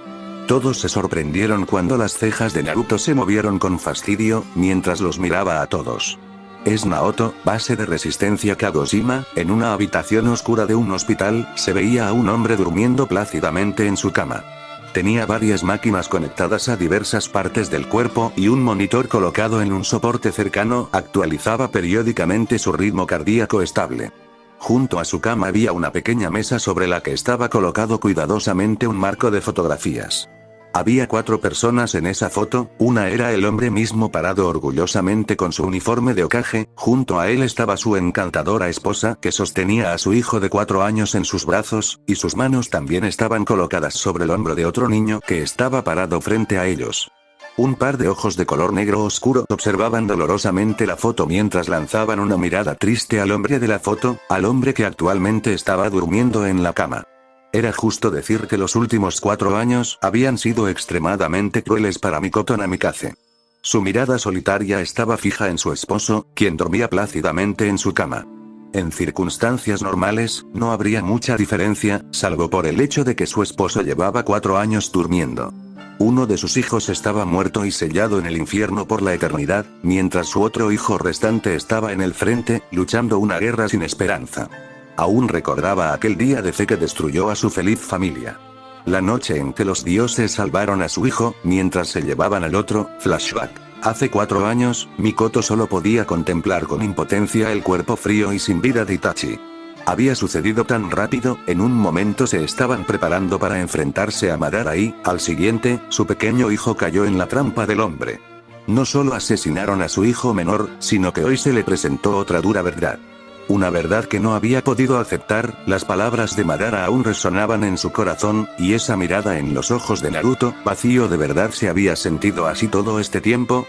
Todos se sorprendieron cuando las cejas de Naruto se movieron con fastidio, mientras los miraba a todos. Es Naoto, base de resistencia Kagoshima. En una habitación oscura de un hospital, se veía a un hombre durmiendo plácidamente en su cama. Tenía varias máquinas conectadas a diversas partes del cuerpo y un monitor colocado en un soporte cercano actualizaba periódicamente su ritmo cardíaco estable. Junto a su cama había una pequeña mesa sobre la que estaba colocado cuidadosamente un marco de fotografías. Había 4 personas en esa foto, una era el hombre mismo parado orgullosamente con su uniforme de Hokage, junto a él estaba su encantadora esposa que sostenía a su hijo de 4 años en sus brazos, y sus manos también estaban colocadas sobre el hombro de otro niño que estaba parado frente a ellos. Un par de ojos de color negro oscuro observaban dolorosamente la foto mientras lanzaban una mirada triste al hombre de la foto, al hombre que actualmente estaba durmiendo en la cama. Era justo decir que los últimos 4 años habían sido extremadamente crueles para Mikoto Namikaze. Su mirada solitaria estaba fija en su esposo, quien dormía plácidamente en su cama. En circunstancias normales, no habría mucha diferencia, salvo por el hecho de que su esposo llevaba 4 años durmiendo. Uno de sus hijos estaba muerto y sellado en el infierno por la eternidad, mientras su otro hijo restante estaba en el frente, luchando una guerra sin esperanza. Aún recordaba aquel día de fe que destruyó a su feliz familia. La noche en que los dioses salvaron a su hijo, mientras se llevaban al otro, flashback. Hace 4 años, Mikoto solo podía contemplar con impotencia el cuerpo frío y sin vida de Itachi. Había sucedido tan rápido, en un momento se estaban preparando para enfrentarse a Madara y, al siguiente, su pequeño hijo cayó en la trampa del hombre. No solo asesinaron a su hijo menor, sino que hoy se le presentó otra dura verdad. Una verdad que no había podido aceptar, las palabras de Madara aún resonaban en su corazón, y esa mirada en los ojos de Naruto, vacío de verdad. ¿Se había sentido así todo este tiempo?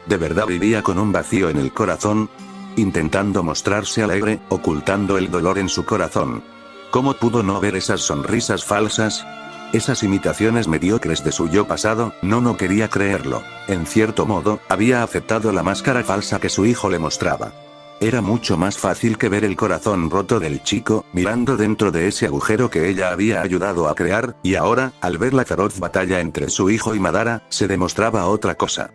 ¿De verdad vivía con un vacío en el corazón? Intentando mostrarse alegre, ocultando el dolor en su corazón. ¿Cómo pudo no ver esas sonrisas falsas? Esas imitaciones mediocres de su yo pasado, no quería creerlo. En cierto modo, había aceptado la máscara falsa que su hijo le mostraba. Era mucho más fácil que ver el corazón roto del chico, mirando dentro de ese agujero que ella había ayudado a crear, y ahora, al ver la feroz batalla entre su hijo y Madara, se demostraba otra cosa.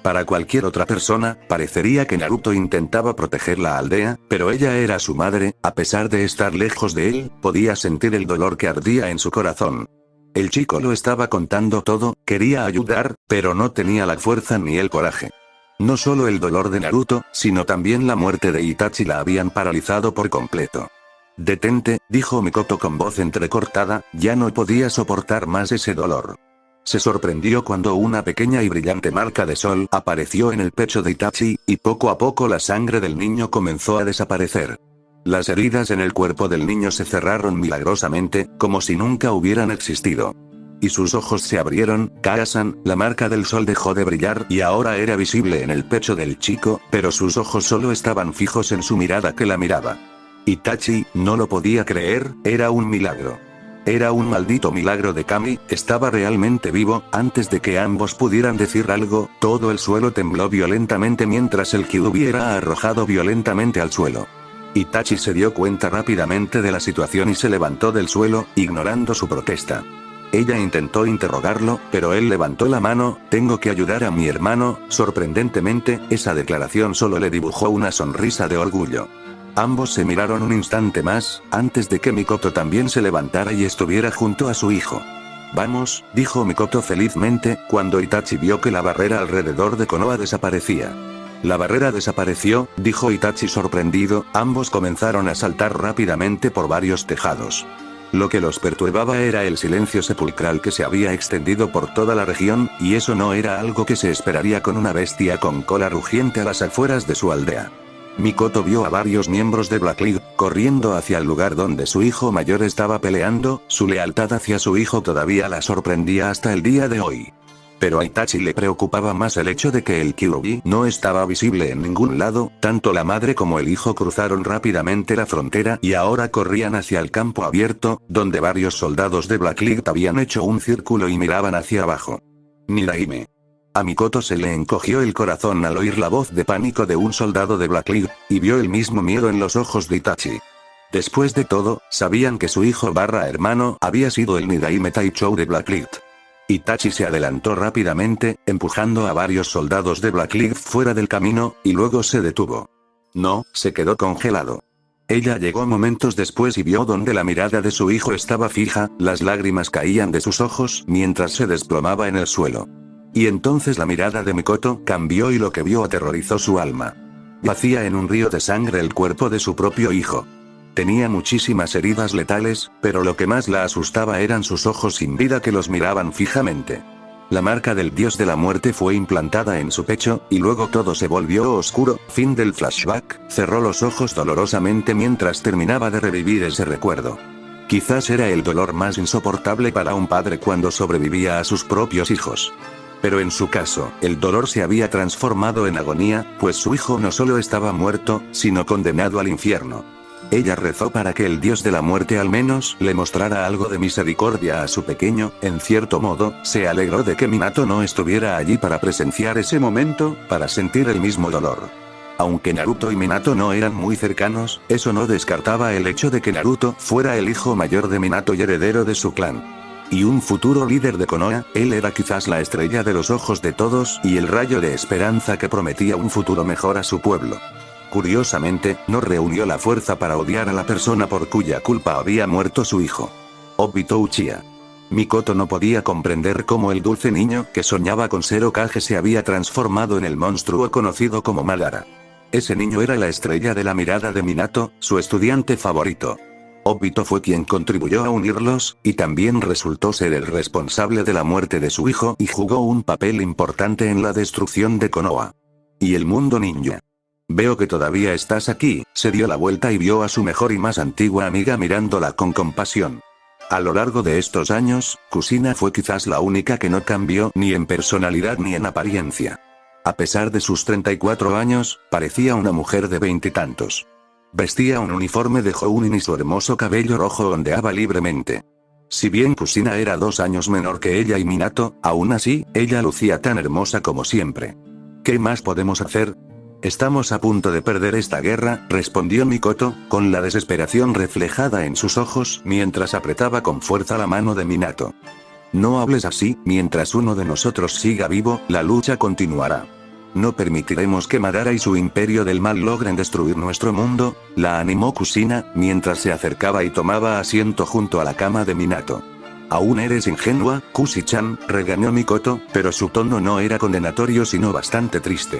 Para cualquier otra persona, parecería que Naruto intentaba proteger la aldea, pero ella era su madre, a pesar de estar lejos de él, podía sentir el dolor que ardía en su corazón. El chico lo estaba contando todo, quería ayudar, pero no tenía la fuerza ni el coraje. No solo el dolor de Naruto, sino también la muerte de Itachi la habían paralizado por completo. «Detente», dijo Mikoto con voz entrecortada, ya no podía soportar más ese dolor. Se sorprendió cuando una pequeña y brillante marca de sol apareció en el pecho de Itachi, y poco a poco la sangre del niño comenzó a desaparecer. Las heridas en el cuerpo del niño se cerraron milagrosamente, como si nunca hubieran existido. Y sus ojos se abrieron. Karasan, la marca del sol dejó de brillar y ahora era visible en el pecho del chico, pero sus ojos solo estaban fijos en su mirada que la miraba. Itachi no lo podía creer, era un milagro. Era un maldito milagro de Kami, estaba realmente vivo. Antes de que ambos pudieran decir algo, todo el suelo tembló violentamente mientras el Kyuubi era arrojado violentamente al suelo. Itachi se dio cuenta rápidamente de la situación y se levantó del suelo, ignorando su protesta. Ella intentó interrogarlo, pero él levantó la mano. «Tengo que ayudar a mi hermano». Sorprendentemente, esa declaración solo le dibujó una sonrisa de orgullo. Ambos se miraron un instante más, antes de que Mikoto también se levantara y estuviera junto a su hijo. «Vamos», dijo Mikoto felizmente, cuando Itachi vio que la barrera alrededor de Konoha desaparecía. «La barrera desapareció», dijo Itachi sorprendido. Ambos comenzaron a saltar rápidamente por varios tejados. Lo que los perturbaba era el silencio sepulcral que se había extendido por toda la región, y eso no era algo que se esperaría con una bestia con cola rugiente a las afueras de su aldea. Mikoto vio a varios miembros de Black League corriendo hacia el lugar donde su hijo mayor estaba peleando. Su lealtad hacia su hijo todavía la sorprendía hasta el día de hoy. Pero a Itachi le preocupaba más el hecho de que el Kyuubi no estaba visible en ningún lado. Tanto la madre como el hijo cruzaron rápidamente la frontera y ahora corrían hacia el campo abierto, donde varios soldados de Black League habían hecho un círculo y miraban hacia abajo. «Niraime». A Mikoto se le encogió el corazón al oír la voz de pánico de un soldado de Black League, y vio el mismo miedo en los ojos de Itachi. Después de todo, sabían que su hijo barra hermano había sido el Niraime Taichou de Black League. Itachi se adelantó rápidamente, empujando a varios soldados de Black League fuera del camino, y luego se detuvo. No, se quedó congelado. Ella llegó momentos después y vio donde la mirada de su hijo estaba fija, las lágrimas caían de sus ojos mientras se desplomaba en el suelo. Y entonces la mirada de Mikoto cambió y lo que vio aterrorizó su alma. Vacía en un río de sangre el cuerpo de su propio hijo. Tenía muchísimas heridas letales, pero lo que más la asustaba eran sus ojos sin vida que los miraban fijamente. La marca del dios de la muerte fue implantada en su pecho, y luego todo se volvió oscuro. Fin del flashback. Cerró los ojos dolorosamente mientras terminaba de revivir ese recuerdo. Quizás era el dolor más insoportable para un padre cuando sobrevivía a sus propios hijos. Pero en su caso, el dolor se había transformado en agonía, pues su hijo no solo estaba muerto, sino condenado al infierno. Ella rezó para que el dios de la muerte al menos le mostrara algo de misericordia a su pequeño. En cierto modo, se alegró de que Minato no estuviera allí para presenciar ese momento, para sentir el mismo dolor. Aunque Naruto y Minato no eran muy cercanos, eso no descartaba el hecho de que Naruto fuera el hijo mayor de Minato y heredero de su clan. Y un futuro líder de Konoha. Él era quizás la estrella de los ojos de todos y el rayo de esperanza que prometía un futuro mejor a su pueblo. Curiosamente, no reunió la fuerza para odiar a la persona por cuya culpa había muerto su hijo. Obito Uchiha. Mikoto no podía comprender cómo el dulce niño que soñaba con ser Hokage se había transformado en el monstruo conocido como Madara. Ese niño era la estrella de la mirada de Minato, su estudiante favorito. Obito fue quien contribuyó a unirlos, y también resultó ser el responsable de la muerte de su hijo y jugó un papel importante en la destrucción de Konoha. Y el mundo ninja. Veo que todavía estás aquí. Se dio la vuelta y vio a su mejor y más antigua amiga mirándola con compasión. A lo largo de estos años, Kushina fue quizás la única que no cambió ni en personalidad ni en apariencia. A pesar de sus 34 años, parecía una mujer de veintitantos. Vestía un uniforme de Jounin y su hermoso cabello rojo ondeaba libremente. Si bien Kushina era 2 años menor que ella y Minato, aún así, ella lucía tan hermosa como siempre. ¿Qué más podemos hacer? Estamos a punto de perder esta guerra, respondió Mikoto, con la desesperación reflejada en sus ojos mientras apretaba con fuerza la mano de Minato. No hables así, mientras uno de nosotros siga vivo, la lucha continuará. No permitiremos que Madara y su imperio del mal logren destruir nuestro mundo, la animó Kushina, mientras se acercaba y tomaba asiento junto a la cama de Minato. Aún eres ingenua, Kushi-chan, regañó Mikoto, pero su tono no era condenatorio sino bastante triste.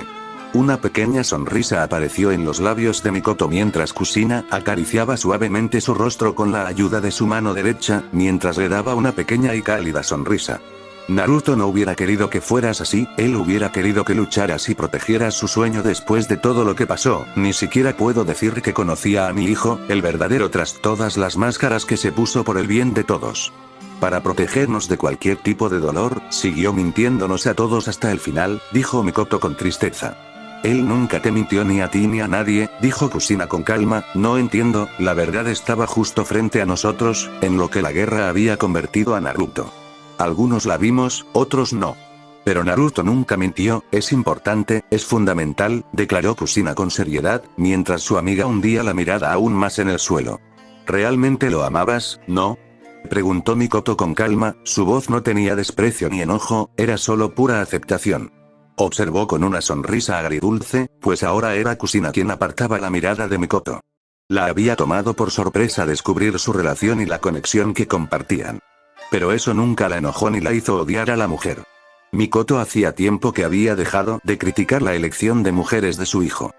Una pequeña sonrisa apareció en los labios de Mikoto mientras Kusina acariciaba suavemente su rostro con la ayuda de su mano derecha, mientras le daba una pequeña y cálida sonrisa. Naruto no hubiera querido que fueras así, él hubiera querido que lucharas y protegieras su sueño después de todo lo que pasó. Ni siquiera puedo decir que conocía a mi hijo, el verdadero, tras todas las máscaras que se puso por el bien de todos. Para protegernos de cualquier tipo de dolor, siguió mintiéndonos a todos hasta el final, dijo Mikoto con tristeza. Él nunca te mintió ni a ti ni a nadie, dijo Kusina con calma, no entiendo, la verdad estaba justo frente a nosotros, en lo que la guerra había convertido a Naruto. Algunos la vimos, otros no. Pero Naruto nunca mintió, es importante, es fundamental, declaró Kusina con seriedad, mientras su amiga hundía la mirada aún más en el suelo. ¿Realmente lo amabas, no? Preguntó Mikoto con calma, su voz no tenía desprecio ni enojo, era solo pura aceptación. Observó con una sonrisa agridulce, pues ahora era Kusina quien apartaba la mirada de Mikoto. La había tomado por sorpresa descubrir su relación y la conexión que compartían. Pero eso nunca la enojó ni la hizo odiar a la mujer. Mikoto hacía tiempo que había dejado de criticar la elección de mujeres de su hijo.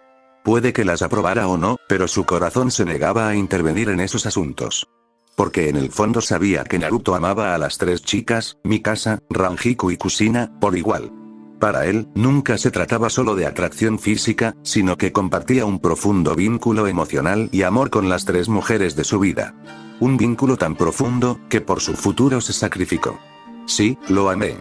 Puede que las aprobara o no, pero su corazón se negaba a intervenir en esos asuntos. Porque en el fondo sabía que Naruto amaba a las tres chicas, Mikasa, Ranjiku y Kusina, por igual. Para él, nunca se trataba solo de atracción física, sino que compartía un profundo vínculo emocional y amor con las tres mujeres de su vida. Un vínculo tan profundo, que por su futuro se sacrificó. Sí, lo amé.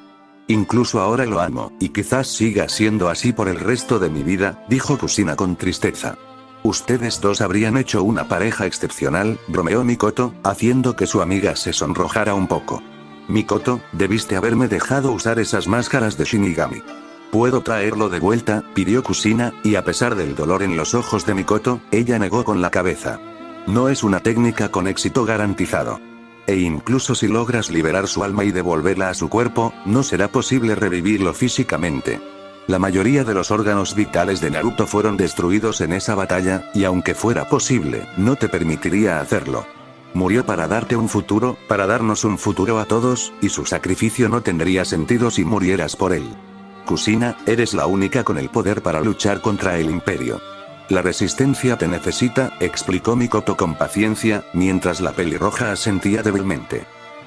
Incluso ahora lo amo, y quizás siga siendo así por el resto de mi vida, dijo Kusina con tristeza. Ustedes dos habrían hecho una pareja excepcional, bromeó Mikoto, haciendo que su amiga se sonrojara un poco. Mikoto, debiste haberme dejado usar esas máscaras de Shinigami. ¿Puedo traerlo de vuelta?, pidió Kusina, y a pesar del dolor en los ojos de Mikoto, ella negó con la cabeza. No es una técnica con éxito garantizado. E incluso si logras liberar su alma y devolverla a su cuerpo, no será posible revivirlo físicamente. La mayoría de los órganos vitales de Naruto fueron destruidos en esa batalla, y aunque fuera posible, no te permitiría hacerlo. Murió para darte un futuro, para darnos un futuro a todos, y su sacrificio no tendría sentido si murieras por él. Kusina, eres la única con el poder para luchar contra el imperio. La resistencia te necesita, explicó Mikoto con paciencia, mientras la pelirroja asentía débilmente.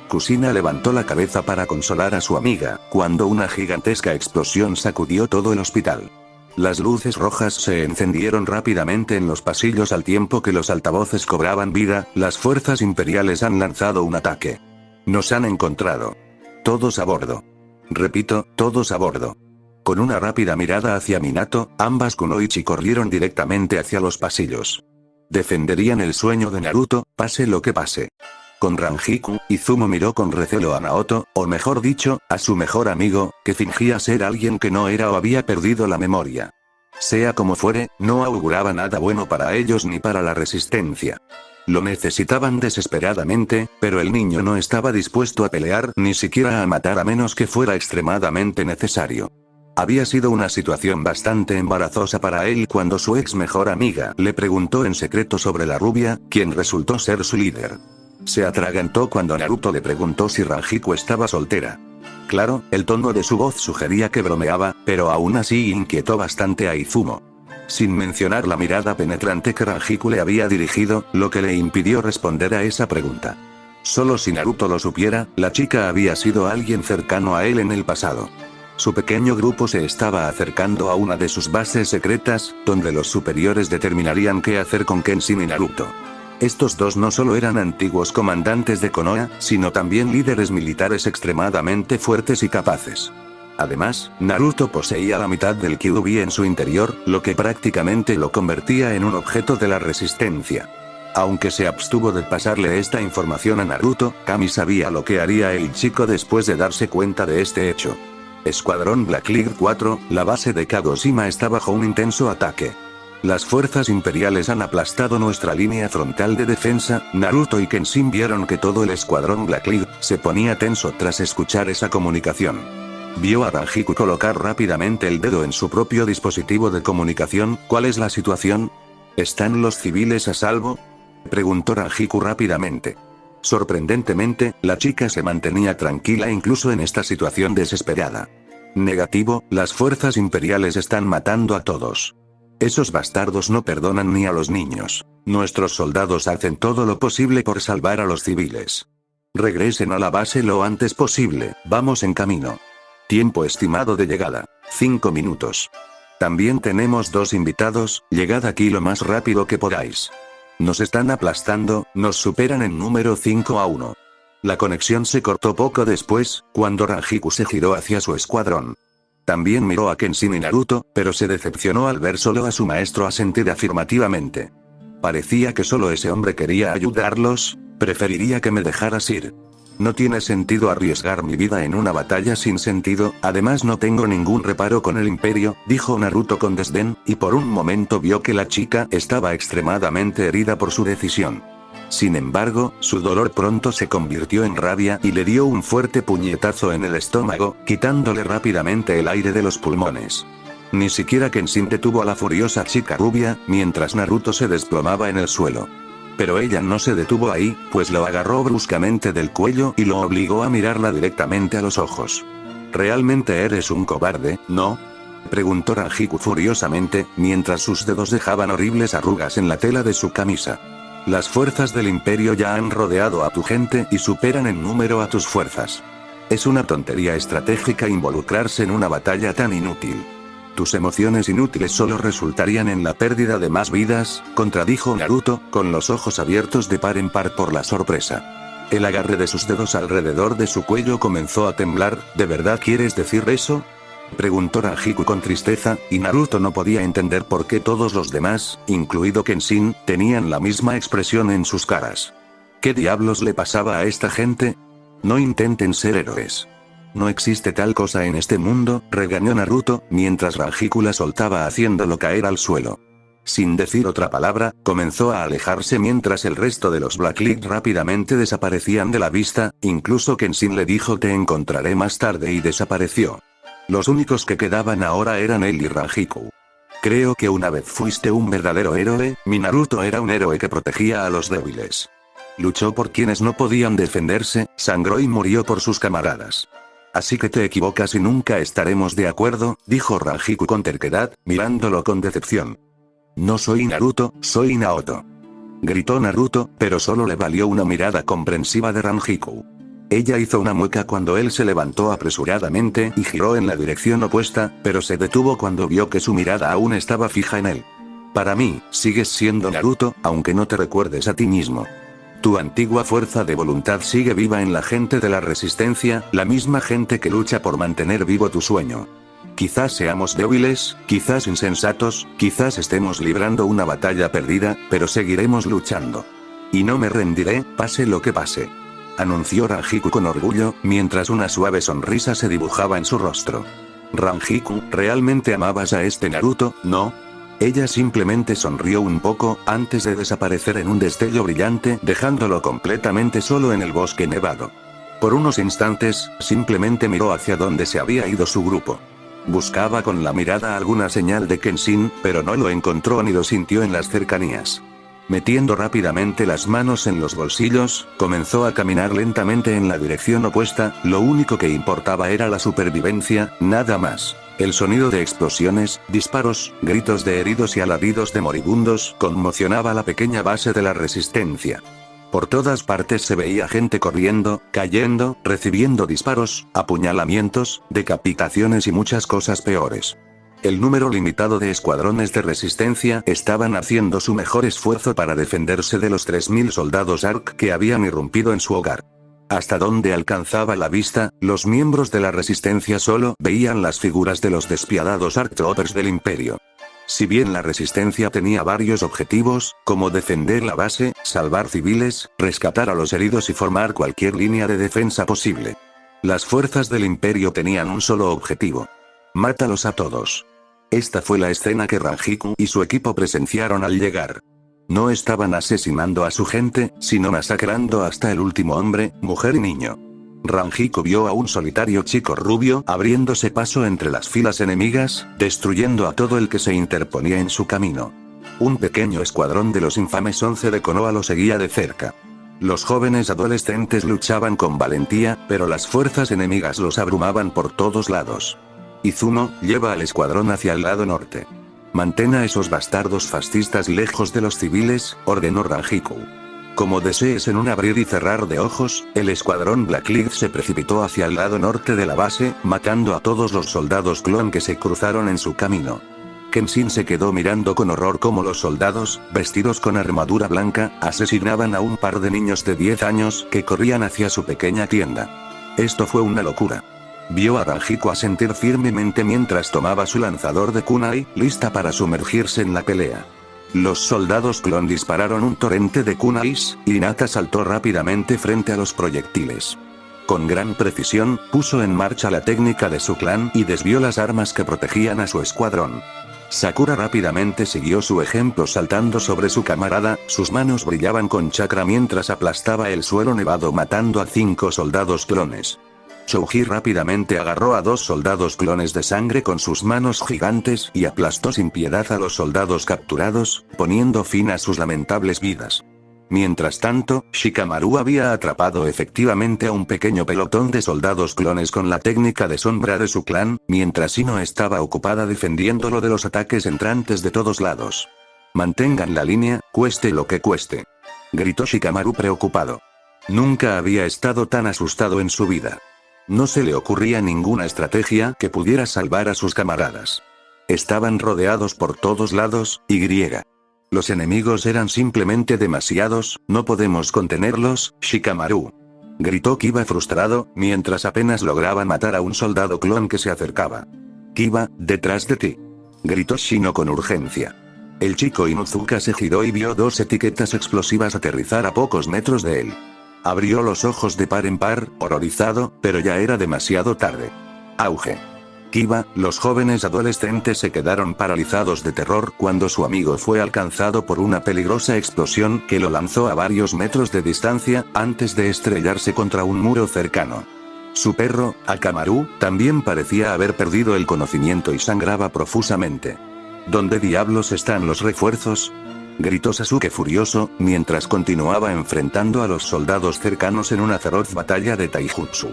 Kusina levantó la cabeza para consolar a su amiga, cuando una gigantesca explosión sacudió todo el hospital. Las luces rojas se encendieron rápidamente en los pasillos al tiempo que los altavoces cobraban vida, las fuerzas imperiales han lanzado un ataque. Nos han encontrado. Todos a bordo. Repito, todos a bordo. Con una rápida mirada hacia Minato, ambas Kunoichi corrieron directamente hacia los pasillos. Defenderían el sueño de Naruto, pase lo que pase. Con Ranjiku, Izumo miró con recelo a Naoto, o mejor dicho, a su mejor amigo, que fingía ser alguien que no era o había perdido la memoria. Sea como fuere, no auguraba nada bueno para ellos ni para la resistencia. Lo necesitaban desesperadamente, pero el niño no estaba dispuesto a pelear ni siquiera a matar a menos que fuera extremadamente necesario. Había sido una situación bastante embarazosa para él cuando su ex mejor amiga le preguntó en secreto sobre la rubia, quien resultó ser su líder. Se atragantó cuando Naruto le preguntó si Ranjiku estaba soltera. Claro, el tono de su voz sugería que bromeaba, pero aún así inquietó bastante a Izumo. Sin mencionar la mirada penetrante que Ranjiku le había dirigido, lo que le impidió responder a esa pregunta. Solo si Naruto lo supiera, la chica había sido alguien cercano a él en el pasado. Su pequeño grupo se estaba acercando a una de sus bases secretas, donde los superiores determinarían qué hacer con Kenshin y Naruto. Estos dos no solo eran antiguos comandantes de Konoha, sino también líderes militares extremadamente fuertes y capaces. Además, Naruto poseía la mitad del Kyuubi en su interior, lo que prácticamente lo convertía en un objeto de la resistencia. Aunque se abstuvo de pasarle esta información a Naruto, Kami sabía lo que haría el chico después de darse cuenta de este hecho. Escuadrón Black Clear 4, la base de Kagoshima está bajo un intenso ataque. Las fuerzas imperiales han aplastado nuestra línea frontal de defensa. Naruto y Kenshin vieron que todo el escuadrón Black Clear se ponía tenso tras escuchar esa comunicación. Vio a Ranjiku colocar rápidamente el dedo en su propio dispositivo de comunicación. ¿Cuál es la situación? ¿Están los civiles a salvo?, preguntó Ranjiku rápidamente. Sorprendentemente, la chica se mantenía tranquila incluso en esta situación desesperada. Negativo, las fuerzas imperiales están matando a todos. Esos bastardos no perdonan ni a los niños. Nuestros soldados hacen todo lo posible por salvar a los civiles. Regresen a la base lo antes posible, vamos en camino. Tiempo estimado de llegada, 5 minutos. También tenemos 2 invitados, llegad aquí lo más rápido que podáis. Nos están aplastando, nos superan en número 5-1. La conexión se cortó poco después, cuando Rangiku se giró hacia su escuadrón. También miró a Kenshin y Naruto, pero se decepcionó al ver solo a su maestro asentir afirmativamente. Parecía que solo ese hombre quería ayudarlos, preferiría que me dejaras ir. No tiene sentido arriesgar mi vida en una batalla sin sentido, además no tengo ningún reparo con el imperio, dijo Naruto con desdén, y por un momento vio que la chica estaba extremadamente herida por su decisión. Sin embargo, su dolor pronto se convirtió en rabia y le dio un fuerte puñetazo en el estómago, quitándole rápidamente el aire de los pulmones. Ni siquiera Kenshin detuvo a la furiosa chica rubia, mientras Naruto se desplomaba en el suelo. Pero ella no se detuvo ahí, pues lo agarró bruscamente del cuello y lo obligó a mirarla directamente a los ojos. ¿Realmente eres un cobarde, no? Preguntó Rangiku furiosamente, mientras sus dedos dejaban horribles arrugas en la tela de su camisa. Las fuerzas del imperio ya han rodeado a tu gente y superan en número a tus fuerzas. Es una tontería estratégica involucrarse en una batalla tan inútil. Tus emociones inútiles solo resultarían en la pérdida de más vidas, contradijo Naruto, con los ojos abiertos de par en par por la sorpresa. El agarre de sus dedos alrededor de su cuello comenzó a temblar. ¿De verdad quieres decir eso?, preguntó Rangiku con tristeza, y Naruto no podía entender por qué todos los demás, incluido Kenshin, tenían la misma expresión en sus caras. ¿Qué diablos le pasaba a esta gente? No intenten ser héroes. No existe tal cosa en este mundo, regañó Naruto, mientras Rangiku la soltaba haciéndolo caer al suelo. Sin decir otra palabra, comenzó a alejarse mientras el resto de los Blacklight rápidamente desaparecían de la vista, incluso Kenshin le dijo te encontraré más tarde y desapareció. Los únicos que quedaban ahora eran él y Rangiku. Creo que una vez fuiste un verdadero héroe, mi Naruto era un héroe que protegía a los débiles. Luchó por quienes no podían defenderse, sangró y murió por sus camaradas. Así que te equivocas y nunca estaremos de acuerdo, dijo Rangiku con terquedad, mirándolo con decepción. No soy Naruto, soy Naoto. Gritó Naruto, pero solo le valió una mirada comprensiva de Rangiku. Ella hizo una mueca cuando él se levantó apresuradamente y giró en la dirección opuesta, pero se detuvo cuando vio que su mirada aún estaba fija en él. Para mí, sigues siendo Naruto, aunque no te recuerdes a ti mismo. Tu antigua fuerza de voluntad sigue viva en la gente de la resistencia, la misma gente que lucha por mantener vivo tu sueño. Quizás seamos débiles, quizás insensatos, quizás estemos librando una batalla perdida, pero seguiremos luchando. Y no me rendiré, pase lo que pase. Anunció Rangiku con orgullo, mientras una suave sonrisa se dibujaba en su rostro. Rangiku, ¿realmente amabas a este Naruto, no? Ella simplemente sonrió un poco, antes de desaparecer en un destello brillante, dejándolo completamente solo en el bosque nevado. Por unos instantes, simplemente miró hacia donde se había ido su grupo. Buscaba con la mirada alguna señal de Kenshin, pero no lo encontró ni lo sintió en las cercanías. Metiendo rápidamente las manos en los bolsillos, comenzó a caminar lentamente en la dirección opuesta, lo único que importaba era la supervivencia, nada más. El sonido de explosiones, disparos, gritos de heridos y alaridos de moribundos conmocionaba la pequeña base de la resistencia. Por todas partes se veía gente corriendo, cayendo, recibiendo disparos, apuñalamientos, decapitaciones y muchas cosas peores. El número limitado de escuadrones de resistencia estaban haciendo su mejor esfuerzo para defenderse de los 3000 soldados ARC que habían irrumpido en su hogar. Hasta donde alcanzaba la vista, los miembros de la resistencia solo veían las figuras de los despiadados ARC Troopers del Imperio. Si bien la resistencia tenía varios objetivos, como defender la base, salvar civiles, rescatar a los heridos y formar cualquier línea de defensa posible. Las fuerzas del Imperio tenían un solo objetivo: mátalos a todos. Esta fue la escena que Rangiku y su equipo presenciaron al llegar. No estaban asesinando a su gente, sino masacrando hasta el último hombre, mujer y niño. Rangiku vio a un solitario chico rubio abriéndose paso entre las filas enemigas, destruyendo a todo el que se interponía en su camino. Un pequeño escuadrón de los infames 11 de Konoha lo seguía de cerca. Los jóvenes adolescentes luchaban con valentía, pero las fuerzas enemigas los abrumaban por todos lados. Izumo, lleva al escuadrón hacia el lado norte. Mantén a esos bastardos fascistas lejos de los civiles, ordenó Rangiku. Como desees en un abrir y cerrar de ojos, el escuadrón Blackleaf se precipitó hacia el lado norte de la base, matando a todos los soldados clon que se cruzaron en su camino. Kenshin se quedó mirando con horror cómo los soldados, vestidos con armadura blanca, asesinaban a un par de niños de 10 años que corrían hacia su pequeña tienda. Esto fue una locura. Vio a Rangiku asentir firmemente mientras tomaba su lanzador de kunai, lista para sumergirse en la pelea. Los soldados clon dispararon un torrente de kunais, y Hinata saltó rápidamente frente a los proyectiles. Con gran precisión, puso en marcha la técnica de su clan y desvió las armas que protegían a su escuadrón. Sakura rápidamente siguió su ejemplo saltando sobre su camarada, sus manos brillaban con chakra mientras aplastaba el suelo nevado matando a 5 soldados clones. Chouji rápidamente agarró a 2 soldados clones de sangre con sus manos gigantes y aplastó sin piedad a los soldados capturados, poniendo fin a sus lamentables vidas. Mientras tanto, Shikamaru había atrapado efectivamente a un pequeño pelotón de soldados clones con la técnica de sombra de su clan, mientras Ino estaba ocupada defendiéndolo de los ataques entrantes de todos lados. Mantengan la línea, cueste lo que cueste. Gritó Shikamaru preocupado. Nunca había estado tan asustado en su vida. No se le ocurría ninguna estrategia que pudiera salvar a sus camaradas. Estaban rodeados por todos lados, y los enemigos eran simplemente demasiados, no podemos contenerlos, Shikamaru. Gritó Kiba frustrado, mientras apenas lograba matar a un soldado clon que se acercaba. Kiba, detrás de ti. Gritó Shino con urgencia. El chico Inuzuka se giró y vio 2 etiquetas explosivas aterrizar a pocos metros de él. Abrió los ojos de par en par, horrorizado, pero ya era demasiado tarde. Auge. Kiba, los jóvenes adolescentes se quedaron paralizados de terror cuando su amigo fue alcanzado por una peligrosa explosión que lo lanzó a varios metros de distancia, antes de estrellarse contra un muro cercano. Su perro, Akamaru, también parecía haber perdido el conocimiento y sangraba profusamente. ¿Dónde diablos están los refuerzos?, gritó Sasuke furioso, mientras continuaba enfrentando a los soldados cercanos en una feroz batalla de taijutsu.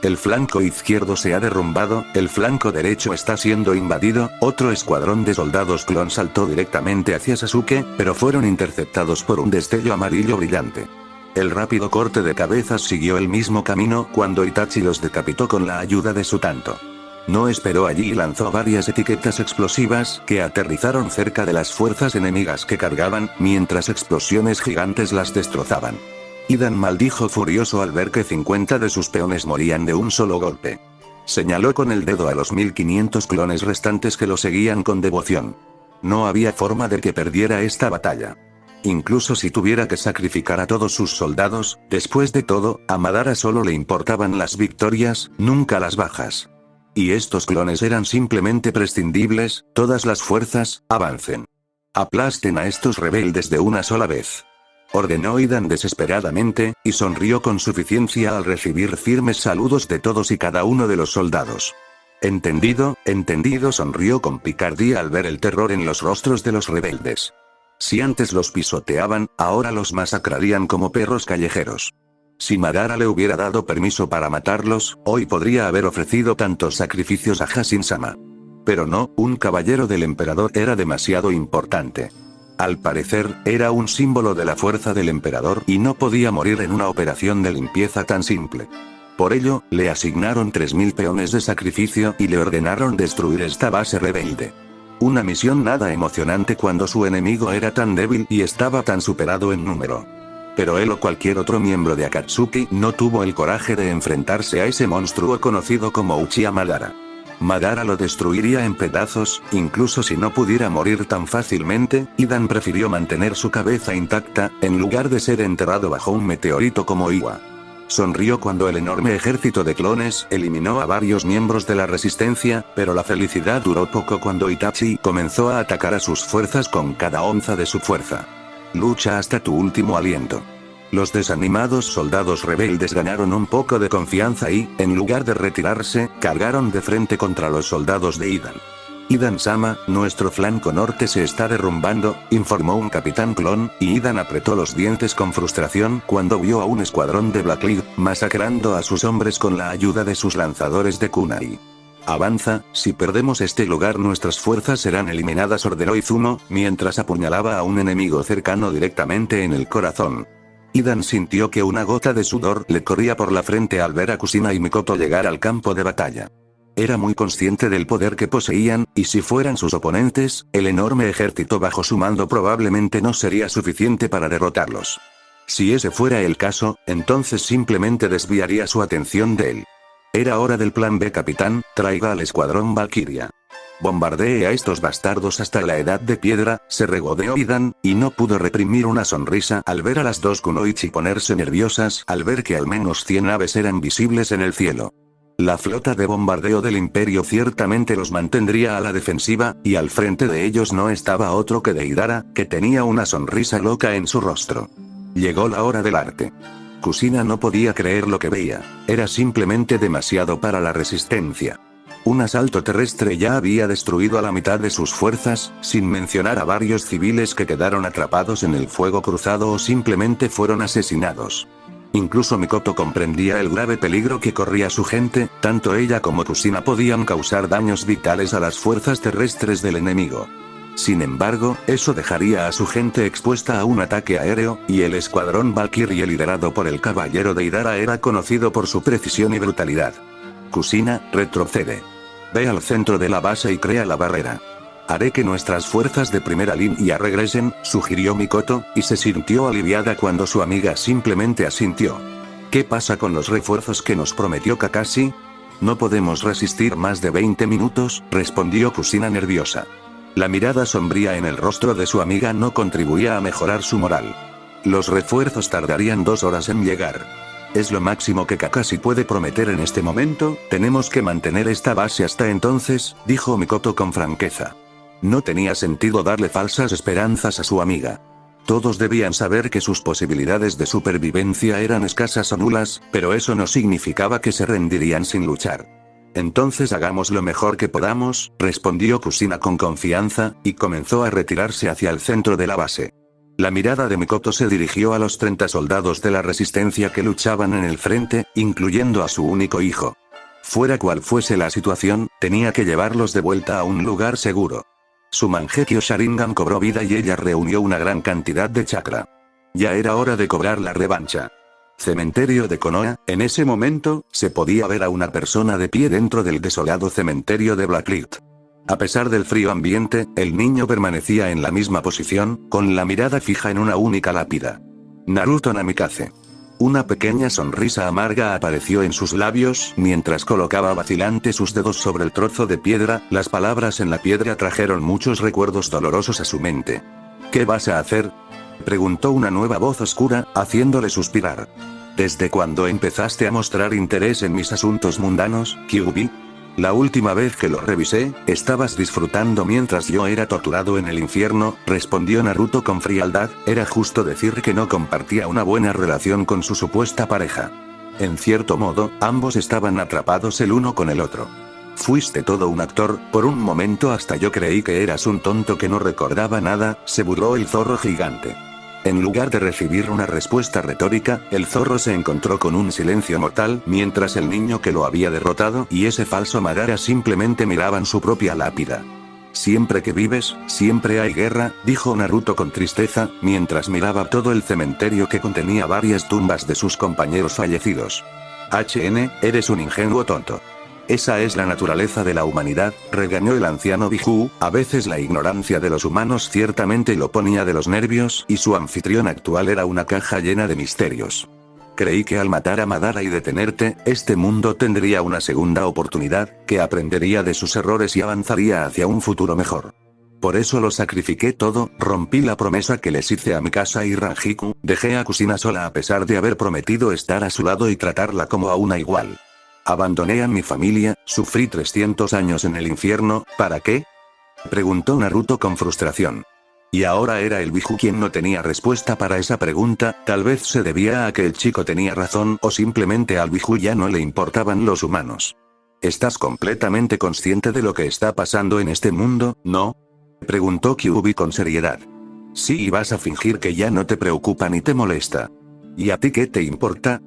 El flanco izquierdo se ha derrumbado, el flanco derecho está siendo invadido, otro escuadrón de soldados clon saltó directamente hacia Sasuke, pero fueron interceptados por un destello amarillo brillante. El rápido corte de cabezas siguió el mismo camino cuando Itachi los decapitó con la ayuda de su tanto. No esperó allí y lanzó varias etiquetas explosivas que aterrizaron cerca de las fuerzas enemigas que cargaban, mientras explosiones gigantes las destrozaban. Idan maldijo furioso al ver que 50 de sus peones morían de un solo golpe. Señaló con el dedo a los 1500 clones restantes que lo seguían con devoción. No había forma de que perdiera esta batalla. Incluso si tuviera que sacrificar a todos sus soldados, después de todo, a Madara solo le importaban las victorias, nunca las bajas. Y estos clones eran simplemente prescindibles, todas las fuerzas, avancen. Aplasten a estos rebeldes de una sola vez. Ordenó Idan desesperadamente, y sonrió con suficiencia al recibir firmes saludos de todos y cada uno de los soldados. Entendido, sonrió con picardía al ver el terror en los rostros de los rebeldes. Si antes los pisoteaban, ahora los masacrarían como perros callejeros. Si Madara le hubiera dado permiso para matarlos, hoy podría haber ofrecido tantos sacrificios a Hashin-sama. Pero no, un caballero del emperador era demasiado importante. Al parecer, era un símbolo de la fuerza del emperador y no podía morir en una operación de limpieza tan simple. Por ello, le asignaron 3000 peones de sacrificio y le ordenaron destruir esta base rebelde. Una misión nada emocionante cuando su enemigo era tan débil y estaba tan superado en número. Pero él o cualquier otro miembro de Akatsuki no tuvo el coraje de enfrentarse a ese monstruo conocido como Uchiha Madara. Madara lo destruiría en pedazos, incluso si no pudiera morir tan fácilmente. Idan prefirió mantener su cabeza intacta, en lugar de ser enterrado bajo un meteorito como Iwa. Sonrió cuando el enorme ejército de clones eliminó a varios miembros de la resistencia, pero la felicidad duró poco cuando Itachi comenzó a atacar a sus fuerzas con cada onza de su fuerza. Lucha hasta tu último aliento. Los desanimados soldados rebeldes ganaron un poco de confianza y, en lugar de retirarse, cargaron de frente contra los soldados de Idan. Idan-sama, nuestro flanco norte se está derrumbando, informó un capitán clon, y Idan apretó los dientes con frustración cuando vio a un escuadrón de Blackleaf masacrando a sus hombres con la ayuda de sus lanzadores de kunai. Avanza, si perdemos este lugar nuestras fuerzas serán eliminadas, ordenó Izumo, mientras apuñalaba a un enemigo cercano directamente en el corazón. Idan sintió que una gota de sudor le corría por la frente al ver a Kusina y Mikoto llegar al campo de batalla. Era muy consciente del poder que poseían, y si fueran sus oponentes, el enorme ejército bajo su mando probablemente no sería suficiente para derrotarlos. Si ese fuera el caso, entonces simplemente desviaría su atención de él. Era hora del plan B, capitán, traiga al escuadrón Valkyria. Bombardee a estos bastardos hasta la edad de piedra, se regodeó Idan, y no pudo reprimir una sonrisa al ver a las dos kunoichi ponerse nerviosas al ver que al menos 100 naves eran visibles en el cielo. La flota de bombardeo del Imperio ciertamente los mantendría a la defensiva, y al frente de ellos no estaba otro que Deidara, que tenía una sonrisa loca en su rostro. Llegó la hora del arte. Kusina no podía creer lo que veía, era simplemente demasiado para la resistencia. Un asalto terrestre ya había destruido a la mitad de sus fuerzas, sin mencionar a varios civiles que quedaron atrapados en el fuego cruzado o simplemente fueron asesinados. Incluso Mikoto comprendía el grave peligro que corría su gente, tanto ella como Kusina podían causar daños vitales a las fuerzas terrestres del enemigo. Sin embargo, eso dejaría a su gente expuesta a un ataque aéreo, y el escuadrón Valkyrie liderado por el caballero Deidara era conocido por su precisión y brutalidad. Kusina, retrocede. Ve al centro de la base y crea la barrera. Haré que nuestras fuerzas de primera línea regresen, sugirió Mikoto, y se sintió aliviada cuando su amiga simplemente asintió. ¿Qué pasa con los refuerzos que nos prometió Kakashi? No podemos resistir más de 20 minutos, respondió Kusina nerviosa. La mirada sombría en el rostro de su amiga no contribuía a mejorar su moral. Los refuerzos tardarían 2 horas en llegar. Es lo máximo que Kakashi puede prometer en este momento, tenemos que mantener esta base hasta entonces, dijo Mikoto con franqueza. No tenía sentido darle falsas esperanzas a su amiga. Todos debían saber que sus posibilidades de supervivencia eran escasas o nulas, pero eso no significaba que se rendirían sin luchar. Entonces hagamos lo mejor que podamos, respondió Kusina con confianza, y comenzó a retirarse hacia el centro de la base. La mirada de Mikoto se dirigió a los 30 soldados de la resistencia que luchaban en el frente, incluyendo a su único hijo. Fuera cual fuese la situación, tenía que llevarlos de vuelta a un lugar seguro. Su Mangekyo Sharingan cobró vida y ella reunió una gran cantidad de chakra. Ya era hora de cobrar la revancha. Cementerio de Konoha, en ese momento, se podía ver a una persona de pie dentro del desolado cementerio de Blacklight. A pesar del frío ambiente, el niño permanecía en la misma posición, con la mirada fija en una única lápida. Naruto Namikaze. Una pequeña sonrisa amarga apareció en sus labios, mientras colocaba vacilante sus dedos sobre el trozo de piedra, las palabras en la piedra trajeron muchos recuerdos dolorosos a su mente. ¿Qué vas a hacer?, preguntó una nueva voz oscura, haciéndole suspirar. ¿Desde cuándo empezaste a mostrar interés en mis asuntos mundanos, Kyuubi? La última vez que lo revisé, estabas disfrutando mientras yo era torturado en el infierno, respondió Naruto con frialdad, era justo decir que no compartía una buena relación con su supuesta pareja. En cierto modo, ambos estaban atrapados el uno con el otro. Fuiste todo un actor, por un momento hasta yo creí que eras un tonto que no recordaba nada, se burló el zorro gigante. En lugar de recibir una respuesta retórica, el zorro se encontró con un silencio mortal, mientras el niño que lo había derrotado y ese falso Madara simplemente miraban su propia lápida. Siempre que vives, siempre hay guerra, dijo Naruto con tristeza, mientras miraba todo el cementerio que contenía varias tumbas de sus compañeros fallecidos. Eres un ingenuo tonto. Esa es la naturaleza de la humanidad, regañó el anciano Biju, a veces la ignorancia de los humanos ciertamente lo ponía de los nervios, y su anfitrión actual era una caja llena de misterios. Creí que al matar a Madara y detenerte, este mundo tendría una segunda oportunidad, que aprendería de sus errores y avanzaría hacia un futuro mejor. Por eso lo sacrifiqué todo, rompí la promesa que les hice a Mikasa y Ranjiku, dejé a Kusina sola a pesar de haber prometido estar a su lado y tratarla como a una igual. Abandoné a mi familia, sufrí 300 años en el infierno, ¿para qué?, preguntó Naruto con frustración. Y ahora era el Biju quien no tenía respuesta para esa pregunta, tal vez se debía a que el chico tenía razón o simplemente al Biju ya no le importaban los humanos. ¿Estás completamente consciente de lo que está pasando en este mundo, no?, preguntó Kyuubi con seriedad. Sí, y vas a fingir que ya no te preocupa ni te molesta. ¿Y a ti qué te importa?,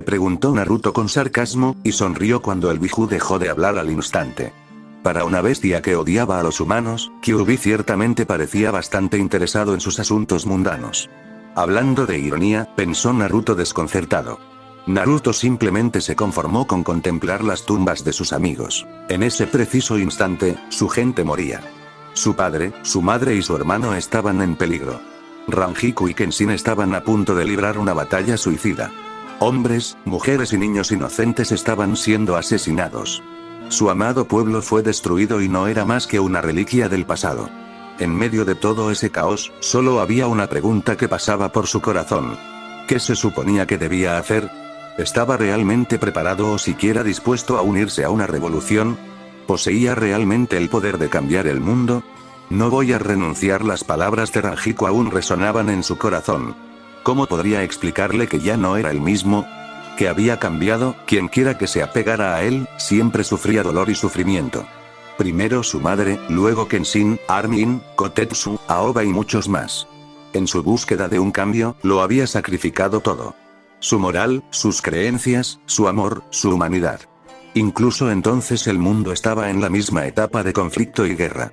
Preguntó Naruto con sarcasmo, y sonrió cuando el Biju dejó de hablar al instante. Para una bestia que odiaba a los humanos, Kyuubi ciertamente parecía bastante interesado en sus asuntos mundanos. Hablando de ironía, pensó Naruto desconcertado. Naruto simplemente se conformó con contemplar las tumbas de sus amigos. En ese preciso instante, su gente moría. Su padre, su madre y su hermano estaban en peligro. Rangiku y Kenshin estaban a punto de librar una batalla suicida. Hombres, mujeres y niños inocentes estaban siendo asesinados. Su amado pueblo fue destruido y no era más que una reliquia del pasado. En medio de todo ese caos, solo había una pregunta que pasaba por su corazón. ¿Qué se suponía que debía hacer? ¿Estaba realmente preparado o siquiera dispuesto a unirse a una revolución? ¿Poseía realmente el poder de cambiar el mundo? No voy a renunciar. Las palabras de Rangiku aún resonaban en su corazón. ¿Cómo podría explicarle que ya no era el mismo? Que había cambiado. Quienquiera que se apegara a él, siempre sufría dolor y sufrimiento. Primero su madre, luego Kenshin, Armin, Kotetsu, Aoba y muchos más. En su búsqueda de un cambio, lo había sacrificado todo. Su moral, sus creencias, su amor, su humanidad. Incluso entonces el mundo estaba en la misma etapa de conflicto y guerra.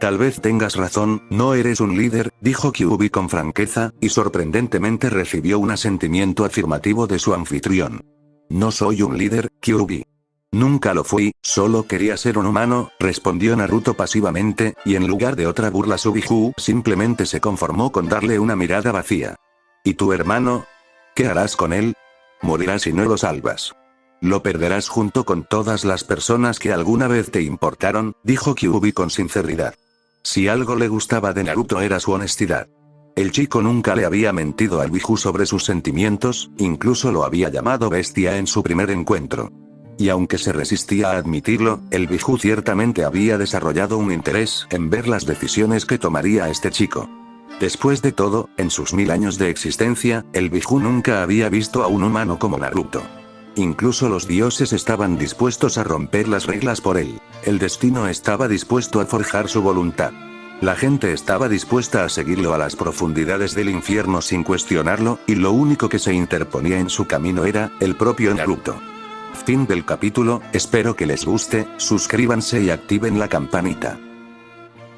Tal vez tengas razón, no eres un líder, dijo Kyuubi con franqueza, y sorprendentemente recibió un asentimiento afirmativo de su anfitrión. No soy un líder, Kyuubi. Nunca lo fui, solo quería ser un humano, respondió Naruto pasivamente, y en lugar de otra burla su Biju simplemente se conformó con darle una mirada vacía. ¿Y tu hermano? ¿Qué harás con él? Morirás si no lo salvas. Lo perderás junto con todas las personas que alguna vez te importaron, dijo Kyuubi con sinceridad. Si algo le gustaba de Naruto era su honestidad. El chico nunca le había mentido al Biju sobre sus sentimientos, incluso lo había llamado bestia en su primer encuentro. Y aunque se resistía a admitirlo, el Biju ciertamente había desarrollado un interés en ver las decisiones que tomaría este chico. Después de todo, en sus 1000 años de existencia, el Biju nunca había visto a un humano como Naruto. Incluso los dioses estaban dispuestos a romper las reglas por él. El destino estaba dispuesto a forjar su voluntad. La gente estaba dispuesta a seguirlo a las profundidades del infierno sin cuestionarlo, y lo único que se interponía en su camino era el propio Naruto. Fin del capítulo, espero que les guste, suscríbanse y activen la campanita.